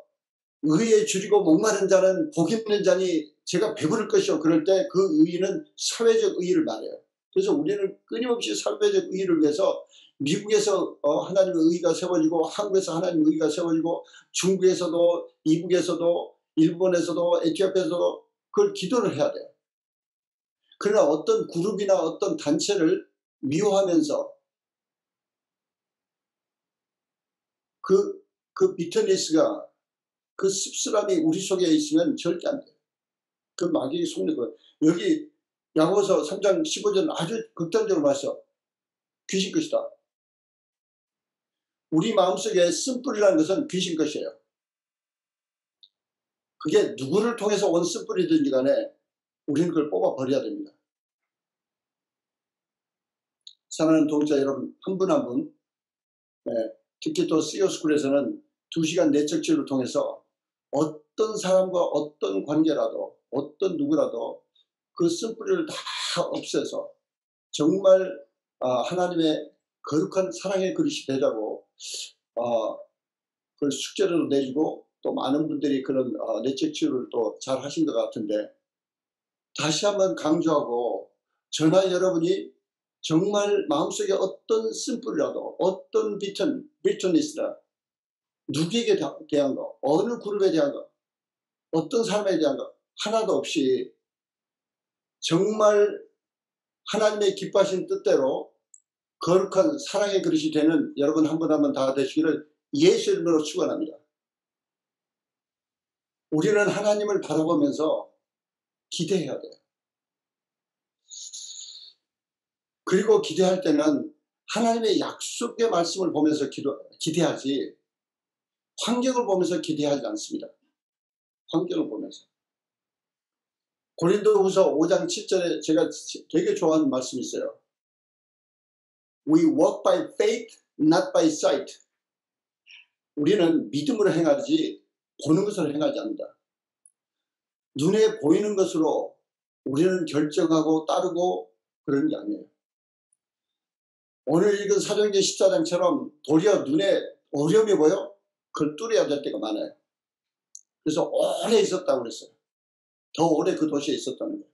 B: 의에 줄이고 목마른 자는 복 있는 자니 제가 배부를 것이요. 그럴 때 그 의는 사회적 의의를 말해요. 그래서 우리는 끊임없이 사회적 의의를 위해서 미국에서 하나님의 의의가 세워지고 한국에서 하나님의 의의가 세워지고 중국에서도 이북에서도 일본에서도 에티오피아에서도 그걸 기도를 해야 돼요. 그러나 어떤 그룹이나 어떤 단체를 미워하면서 그 비터니스가, 그 씁쓸함이 우리 속에 있으면 절대 안 돼요. 그 마귀의 속는 거예요. 여기 야고보서 3장 15절 아주 극단적으로 말해서 귀신 것이다. 우리 마음속에 쓴뿌리라는 것은 귀신 것이에요. 그게 누구를 통해서 온 쓴뿌리든지 간에 우리는 그걸 뽑아버려야 됩니다. 사랑하는 동자 여러분, 한 분 한 분, 특히 또 CEO스쿨에서는 2시간 내적치를 통해서 어떤 사람과 어떤 관계라도 어떤 누구라도 그 쓴뿌리를 다 없애서 정말 하나님의 거룩한 사랑의 그릇이 되자고 그걸 숙제로 내주고 또 많은 분들이 그런 내적 치유를 또 잘 하신 것 같은데, 다시 한번 강조하고 저나 여러분이 정말 마음속에 어떤 쓴뿌리라도 어떤 비터니스나 누구에게 대한 거, 어느 그룹에 대한 거, 어떤 사람에 대한 거 하나도 없이 정말 하나님의 기뻐하신 뜻대로 거룩한 사랑의 그릇이 되는 여러분 한 분 한 분 다 되시기를 예수 이름으로 축원합니다. 우리는 하나님을 바라보면서 기대해야 돼요. 그리고 기대할 때는 하나님의 약속의 말씀을 보면서 기대하지 환경을 보면서 기대하지 않습니다. 환경을 보면서. 고린도후서 5장 7절에 제가 되게 좋아하는 말씀이 있어요. We walk by faith, not by sight. 우리는 믿음으로 행하지 보는 것으로 행하지 않는다. 눈에 보이는 것으로 우리는 결정하고 따르고 그런 게 아니에요. 오늘 읽은 사도행전 14장처럼 도리어 눈에 어려움이 보여? 그걸 뚫어야 될 때가 많아요. 그래서 오래 있었다고 그랬어요. 더 오래 그 도시에 있었다는 거예요.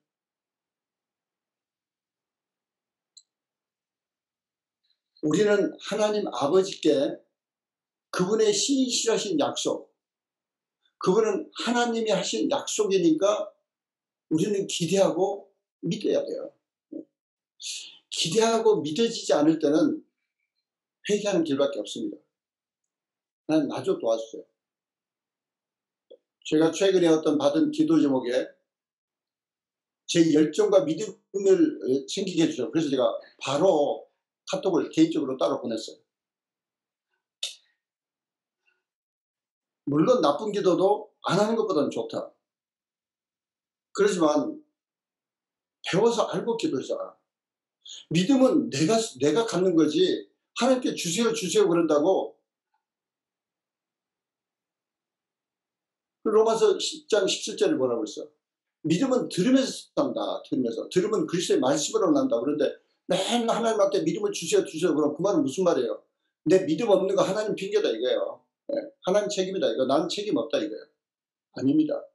B: 우리는 하나님 아버지께 그분의 신실하신 약속, 그분은 하나님이 하신 약속이니까 우리는 기대하고 믿어야 돼요. 기대하고 믿어지지 않을 때는 회개하는 길밖에 없습니다. 하나님 나 좀 도와주세요. 제가 최근에 어떤 받은 기도 제목에 제 열정과 믿음을 생기게 해주셔요. 그래서 제가 바로 카톡을 개인적으로 따로 보냈어요. 물론 나쁜 기도도 안 하는 것보다는 좋다. 그렇지만 배워서 알고 기도하자. 믿음은 내가 갖는 거지 하나님께 주세요 주세요 그런다고. 로마서 10장 17절에 뭐라고 했어? 믿음은 들으면서 산다. 들으면 그리스도의 말씀으로 난다. 그런데 맨날 하나님 앞에 믿음을 주세요 주세요 그럼 그 말은 무슨 말이에요? 내 믿음 없는 거 하나님 핑계다 이거예요. 하나님 책임이다 이거. 난 책임 없다 이거예요. 아닙니다.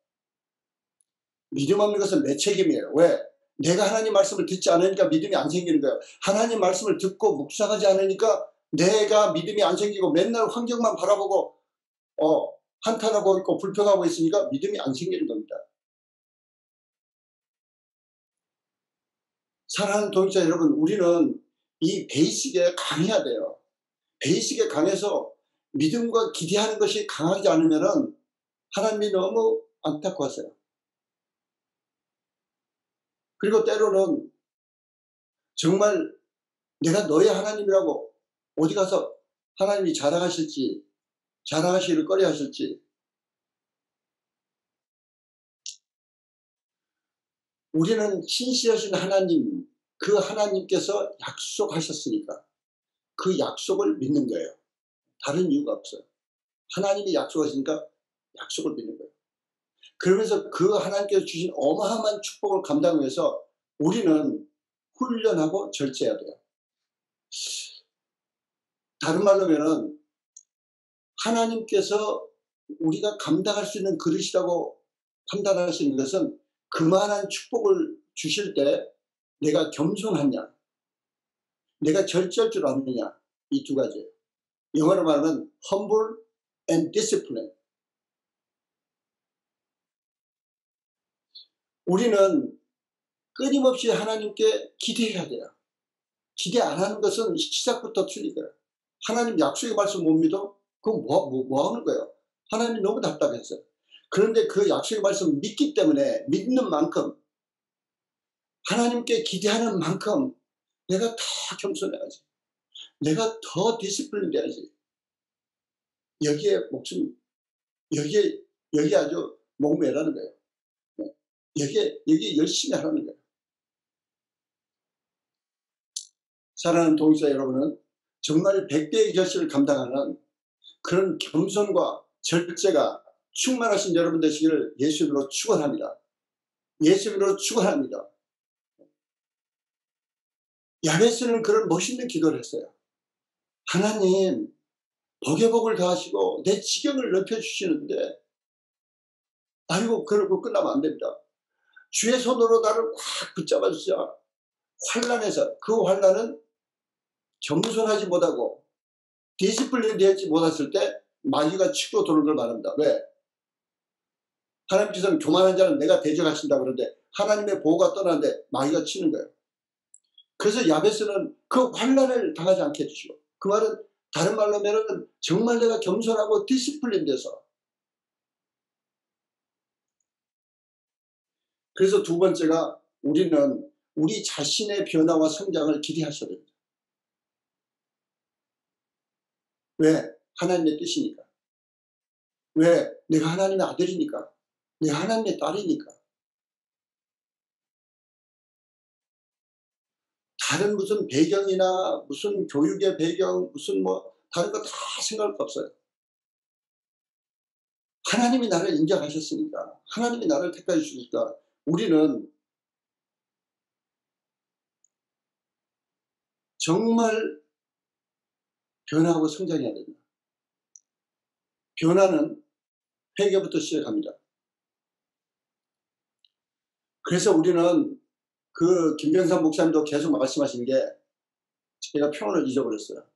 B: 믿음 없는 것은 내 책임이에요. 왜? 내가 하나님 말씀을 듣지 않으니까 믿음이 안 생기는 거예요. 하나님 말씀을 듣고 묵상하지 않으니까 내가 믿음이 안 생기고 맨날 환경만 바라보고 한탄하고 있고 불평하고 있으니까 믿음이 안 생기는 겁니다. 사랑하는 동역자 여러분, 우리는 이 베이식에 강해야 돼요. 베이식에 강해서 믿음과 기대하는 것이 강하지 않으면 하나님이 너무 안타까워하세요. 그리고 때로는 정말 내가 너의 하나님이라고 어디 가서 하나님이 자랑하시기를 꺼려하실지. 우리는 신실하신 하나님, 그 하나님께서 약속하셨으니까 그 약속을 믿는 거예요. 다른 이유가 없어요. 하나님이 약속하시니까 약속을 믿는 거예요. 그러면서 그 하나님께서 주신 어마어마한 축복을 감당하기 위해서 우리는 훈련하고 절제해야 돼요. 다른 말로 하면은 하나님께서 우리가 감당할 수 있는 그릇이라고 판단하시는 것은 그만한 축복을 주실 때 내가 겸손하냐, 내가 절제할 줄 아느냐, 이 두 가지예요. 영어로 말하면 humble and discipline. 우리는 끊임없이 하나님께 기대해야 돼요. 기대 안 하는 것은 시작부터 틀린 거예요. 하나님 약속의 말씀 못 믿어? 그럼 뭐 하는 거예요? 하나님 너무 답답했어요. 그런데 그 약속의 말씀 믿기 때문에 믿는 만큼 하나님께 기대하는 만큼 내가 더 겸손해야지. 내가 더 디시플린 돼야지. 여기에 여기에 아주 목매라는 거예요. 여기에 열심히 하라는 거예요. 사랑하는 동역자 여러분은 정말 100배의 결실을 감당하는 그런 겸손과 절제가 충만하신 여러분 되시기를 예수님으로 축원합니다. 예수님으로 축원합니다. 야베스는 그런 멋있는 기도를 했어요. 하나님, 복의 복을 더하시고 내 지경을 넓혀주시는데, 아이고, 그러고 끝나면 안 됩니다. 주의 손으로 나를 확 붙잡아 주시자. 환난에서, 그 환난은 겸손하지 못하고 디시플린 되지 못했을 때 마귀가 치고 도는 걸 말합니다. 왜? 하나님께서는 교만한 자는 내가 대적하신다 그러는데 하나님의 보호가 떠나는데 마귀가 치는 거예요. 그래서 야베스는 그 환난을 당하지 않게 해주시고, 그 말은 다른 말로 하면 정말 내가 겸손하고 디시플린 돼서. 그래서 두 번째가 우리는 우리 자신의 변화와 성장을 기대하셔야 됩니다. 왜? 하나님의 뜻이니까. 왜? 내가 하나님의 아들이니까. 내가 하나님의 딸이니까. 다른 무슨 배경이나 무슨 교육의 배경, 무슨 다른 거 다 생각할 거 없어요. 하나님이 나를 인정하셨으니까, 하나님이 나를 택하여 주시니까 우리는 정말 변화하고 성장해야 됩니다. 변화는 회개부터 시작합니다. 그래서 우리는 그 김병삼 목사님도 계속 말씀하시는 게, 제가 표현을 잊어버렸어요.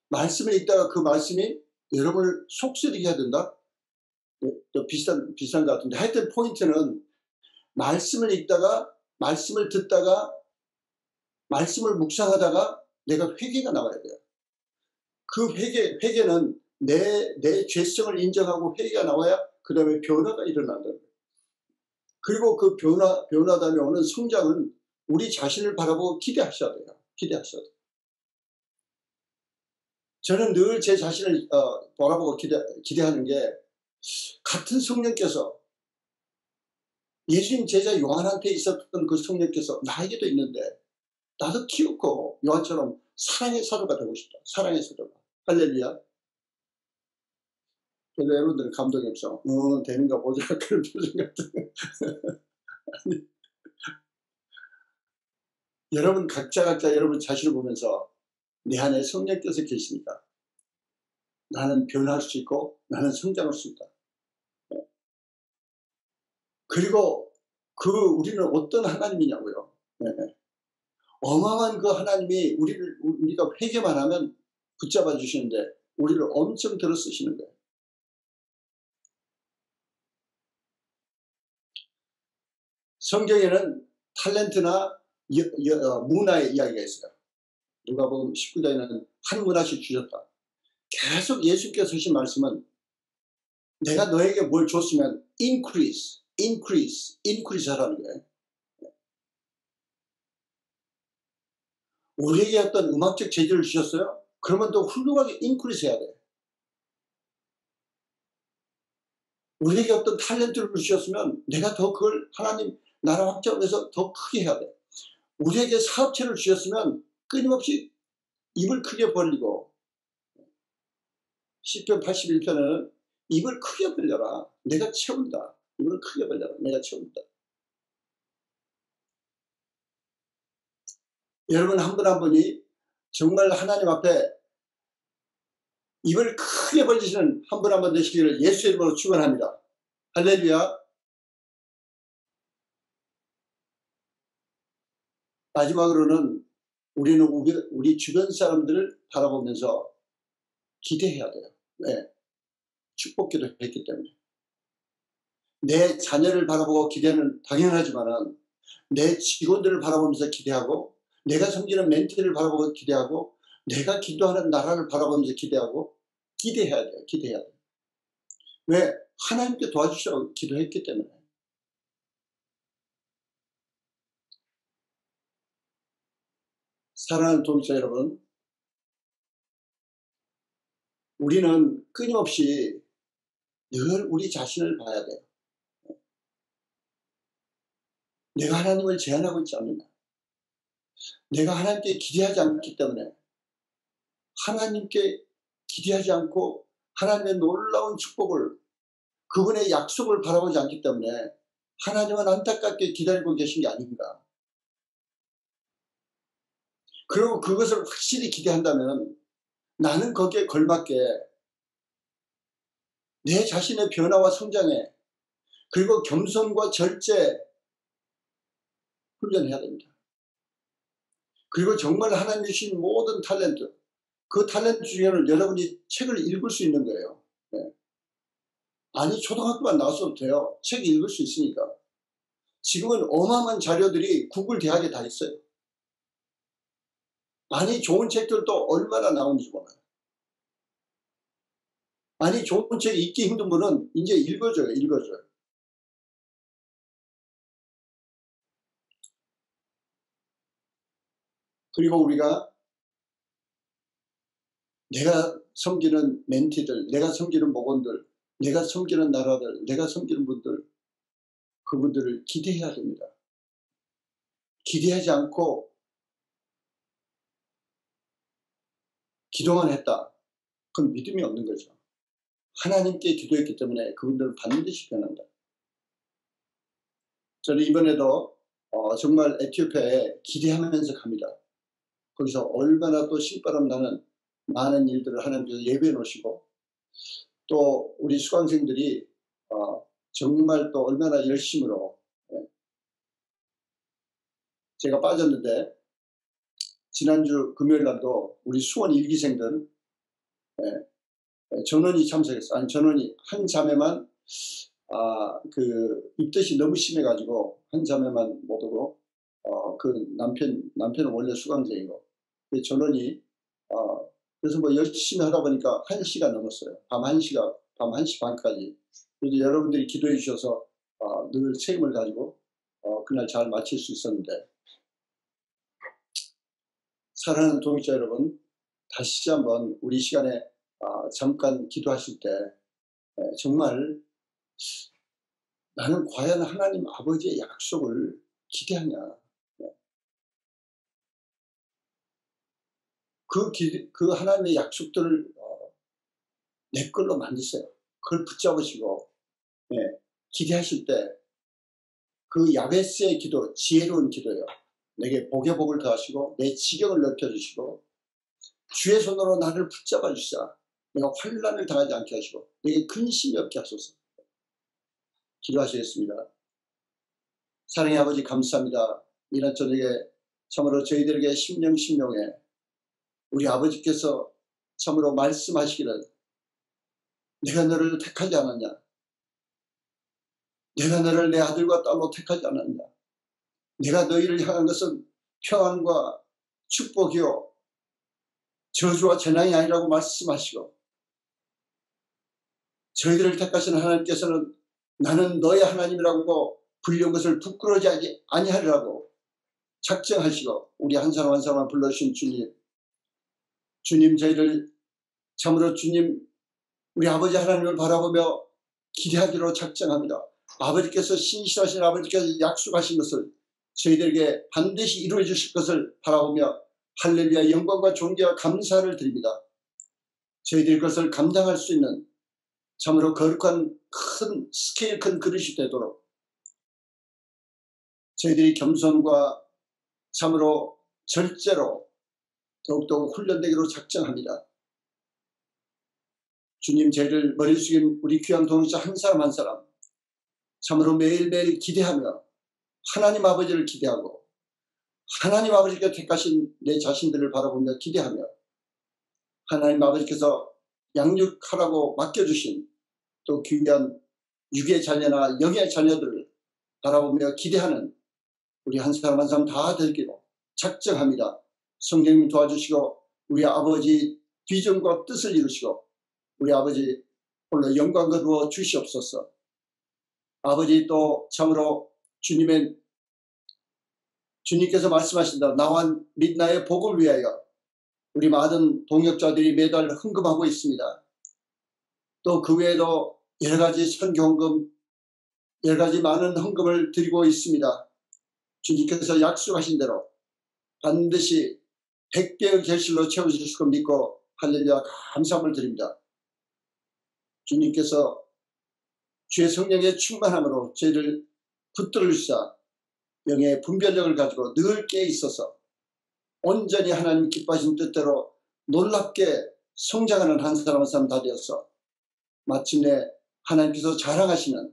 B: 말씀을 읽다가 그 말씀이 여러분을 속쓰리게 해야 된다? 또 비슷한 것 같은데, 하여튼 포인트는 말씀을 읽다가, 말씀을 듣다가, 말씀을 묵상하다가 내가 회개가 나와야 돼요. 그 회개는 내 죄성을 인정하고 회개가 나와야 그 다음에 변화가 일어난다는 거예요. 그리고 그 변화 다음에 오는 성장은 우리 자신을 바라보고 기대하셔야 돼요. 기대하셔야 돼요. 저는 늘 제 자신을 바라보고 기대하는 게, 같은 성령께서 예수님 제자 요한한테 있었던 그 성령께서 나에게도 있는데, 나도 키우고 요한처럼 사랑의 사도가 되고 싶다. 사랑의 사도가. 할렐루야. 그래서 여러분들은 감동이 없어. 되는가 보자. 그런 표정 같은. 여러분 각자 여러분 자신을 보면서 내 안에 성령께서 계시니까 나는 변할 수 있고 나는 성장할 수 있다. 그리고 우리는 어떤 하나님이냐고요. 네. 어마어마한 그 하나님이 우리가 회개만 하면 붙잡아 주시는데 우리를 엄청 들어 쓰시는 거예요. 성경에는 탤런트나 문화의 이야기가 있어요. 누가복음 19장에는 한 문화씩 주셨다. 계속 예수께서 하신 말씀은, 내가 너에게 뭘 줬으면 increase 하라는 거예요. 우리에게 어떤 음악적 재주를 주셨어요? 그러면 또 훌륭하게 increase 해야 돼. 우리에게 어떤 탤런트를 주셨으면 내가 더 그걸 하나님 나라 확장해서 더 크게 해야 돼. 우리에게 사업체를 주셨으면 끊임없이 입을 크게 벌리고, 시편 81편에는 입을 크게 벌려라. 내가 채운다. 입을 크게 벌려라. 내가 채운다. 여러분 한 분 한 분이 정말 하나님 앞에 입을 크게 벌리시는 한 분 한 분 되시기를 예수의 이름으로 축원합니다. 할렐루야. 마지막으로는 우리는 우리 주변 사람들을 바라보면서 기대해야 돼요. 왜? 축복기도 했기 때문에. 내 자녀를 바라보고 기대하는 당연하지만 내 직원들을 바라보면서 기대하고, 내가 섬기는 멘티를 바라보고 기대하고, 내가 기도하는 나라를 바라보면서 기대해야 돼요. 기대해야 돼요. 왜? 하나님께 도와주시라고 기도했기 때문에. 사랑하는 동역자 여러분, 우리는 끊임없이 늘 우리 자신을 봐야 돼요. 내가 하나님을 제한하고 있지 않느냐. 내가 하나님께 기대하지 않기 때문에, 하나님께 기대하지 않고 하나님의 놀라운 축복을, 그분의 약속을 바라보지 않기 때문에 하나님은 안타깝게 기다리고 계신 게 아닌가. 그리고 그것을 확실히 기대한다면 나는 거기에 걸맞게 내 자신의 변화와 성장에, 그리고 겸손과 절제 훈련해야 됩니다. 그리고 정말 하나님이 주신 모든 탤런트, 그 탤런트 중에는 여러분이 책을 읽을 수 있는 거예요. 네. 아니 초등학교만 나왔어도 돼요. 책 읽을 수 있으니까. 지금은 어마어마한 자료들이 구글 대학에 다 있어요. 아니 좋은 책들도 얼마나 나오는지 몰라요. 아니 좋은 책 읽기 힘든 분은 이제 읽어줘요. 그리고 우리가 내가 섬기는 멘티들, 내가 섬기는 목원들, 내가 섬기는 나라들, 내가 섬기는 분들, 그분들을 기대해야 됩니다. 기대하지 않고 기도만 했다. 그건 믿음이 없는 거죠. 하나님께 기도했기 때문에 그분들은 반드시 변한다. 저는 이번에도 정말 에티오피아에 기대하면서 갑니다. 거기서 얼마나 또 신바람 나는 많은 일들을 하나님께서 예배해 놓으시고, 또 우리 수강생들이 정말 또 얼마나 열심으로, 제가 빠졌는데 지난주 금요일 날도 우리 수원 일기생들 전원이 참석했어요. 아니 전원이 한 자매만 입덧이 너무 심해가지고 한 자매만 못 오고 그 남편은 원래 수강생이고 그 전원이 그래서 뭐 열심히 하다 보니까 1시가 넘었어요. 밤 1시 반까지. 그래서 여러분들이 기도해 주셔서 늘 책임을 가지고 그날 잘 마칠 수 있었는데, 사랑하는 동역자 여러분, 다시 한번 우리 시간에 잠깐 기도하실 때 정말 나는 과연 하나님 아버지의 약속을 기대하냐, 그 하나님의 약속들을 내 걸로 만드세요. 그걸 붙잡으시고 기대하실 때 그 야베스의 기도, 지혜로운 기도예요. 내게 복의 복을 더하시고 내 지경을 넓혀주시고 주의 손으로 나를 붙잡아 주시자. 내가 환난을 당하지 않게 하시고 내게 근심이 없게 하소서. 기도하시겠습니다. 사랑의 아버지, 감사합니다. 이날 저녁에 참으로 저희들에게 심령에 우리 아버지께서 참으로 말씀하시기를, 내가 너를 택하지 않았냐, 내가 너를 내 아들과 딸로 택하지 않았냐, 내가 너희를 향한 것은 평안과 축복이요 저주와 재난이 아니라고 말씀하시고, 저희들을 택하신 하나님께서는 나는 너의 하나님이라고 불리운 것을 부끄러워하지 아니하리라고 작정하시고, 우리 한 사람 한 사람 불러주신 주님, 저희를 참으로 주님 우리 아버지 하나님을 바라보며 기대하기로 작정합니다. 아버지께서 신실하신 아버지께서 약속하신 것을 저희들에게 반드시 이루어 주실 것을 바라보며 할렐루야 영광과 존귀와 감사를 드립니다. 저희들이 그것을 감당할 수 있는 참으로 거룩한 큰 스케일 큰 그릇이 되도록 저희들이 겸손과 참으로 절제로 더욱더 훈련되기로 작정합니다. 주님, 저희를 머리 숙인 우리 귀한 동역자 한 사람 한 사람 참으로 매일매일 기대하며 하나님 아버지를 기대하고 하나님 아버지께 택하신 내 자신들을 바라보며 기대하며 하나님 아버지께서 양육하라고 맡겨주신 또 귀한 육의 자녀나 영의 자녀들을 바라보며 기대하는 우리 한 사람 한 사람 다 되기로 작정합니다. 성령님 도와주시고 우리 아버지 비전과 뜻을 이루시고 우리 아버지 홀로 영광 거두어 주시옵소서. 아버지, 또 참으로 주님께서 말씀하신다. 나와 및 나의 복을 위하여 우리 많은 동역자들이 매달 헌금하고 있습니다. 또 그 외에도 여러 가지 선교헌금, 여러 가지 많은 헌금을 드리고 있습니다. 주님께서 약속하신 대로 반드시 100배의 결실로 채워주실 것 믿고 할렐루야 감사함을 드립니다. 주님께서 주의 성령의 충만함으로 저희를 붙들어 주시사 영의 분별력을 가지고 늘 깨어 있어서 온전히 하나님 기뻐하신 뜻대로 놀랍게 성장하는 한 사람 한 사람 다 되어서 마침내 하나님께서 자랑하시는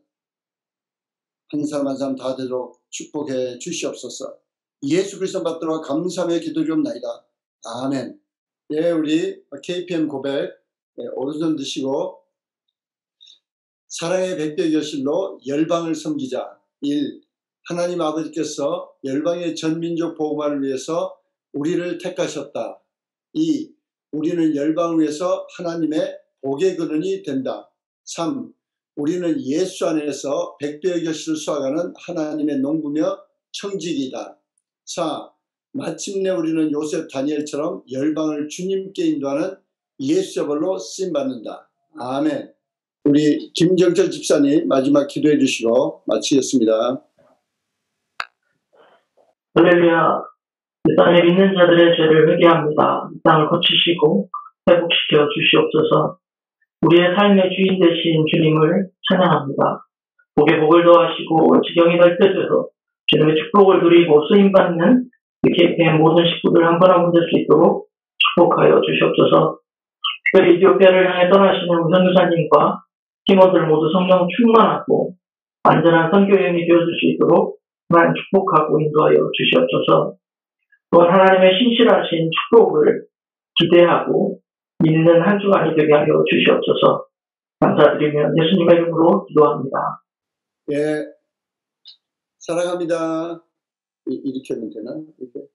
B: 한 사람 한 사람 다 되도록 축복해 주시옵소서. 예수 그리스도 받들어 감사하며 기도드리옵나이다. 아멘. 예, 우리 KPM 고백 오른손 드시고 사랑의 백대 결실로 열방을 섬기자. 1. 하나님 아버지께서 열방의 전민족 복음화를 위해서 우리를 택하셨다. 2. 우리는 열방을 위해서 하나님의 복의 근원이 된다. 3. 우리는 예수 안에서 백배의 결실을 수확하는 하나님의 농부며 청지기이다. 4. 마침내 우리는 요셉 다니엘처럼 열방을 주님께 인도하는 예수자벌로 쓰임받는다. 아멘. 우리 김정철 집사님 마지막 기도해 주시고 마치겠습니다.
C: 할렐루야. 이 땅에 믿는 자들의 죄를 회개합니다. 이 땅을 고치시고 회복시켜 주시옵소서. 우리의 삶의 주인 되신 주님을 찬양합니다. 복에 복을 더하시고 지경이 넓혀져서 주님의 축복을 누리고 쓰임받는 KPM 모든 식구들 한 번 한 번 될 수 있도록 축복하여 주시옵소서. 특별히 이디오피아를 향해 떠나시는 선교사님과 팀원들 모두 성령 충만하고 안전한 선교 여행이 되어줄 수 있도록 하나님 축복하고 인도하여 주시옵소서. 또한 하나님의 신실하신 축복을 기대하고 믿는 한 주간이 되게 하여 주시옵소서. 감사드리며 예수님의 이름으로 기도합니다.
B: 예, 사랑합니다. 이렇게 하면 되나? 이렇게.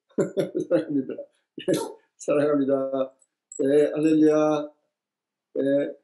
B: 사랑합니다. 예, 사랑합니다. 예, 할렐루야. 예.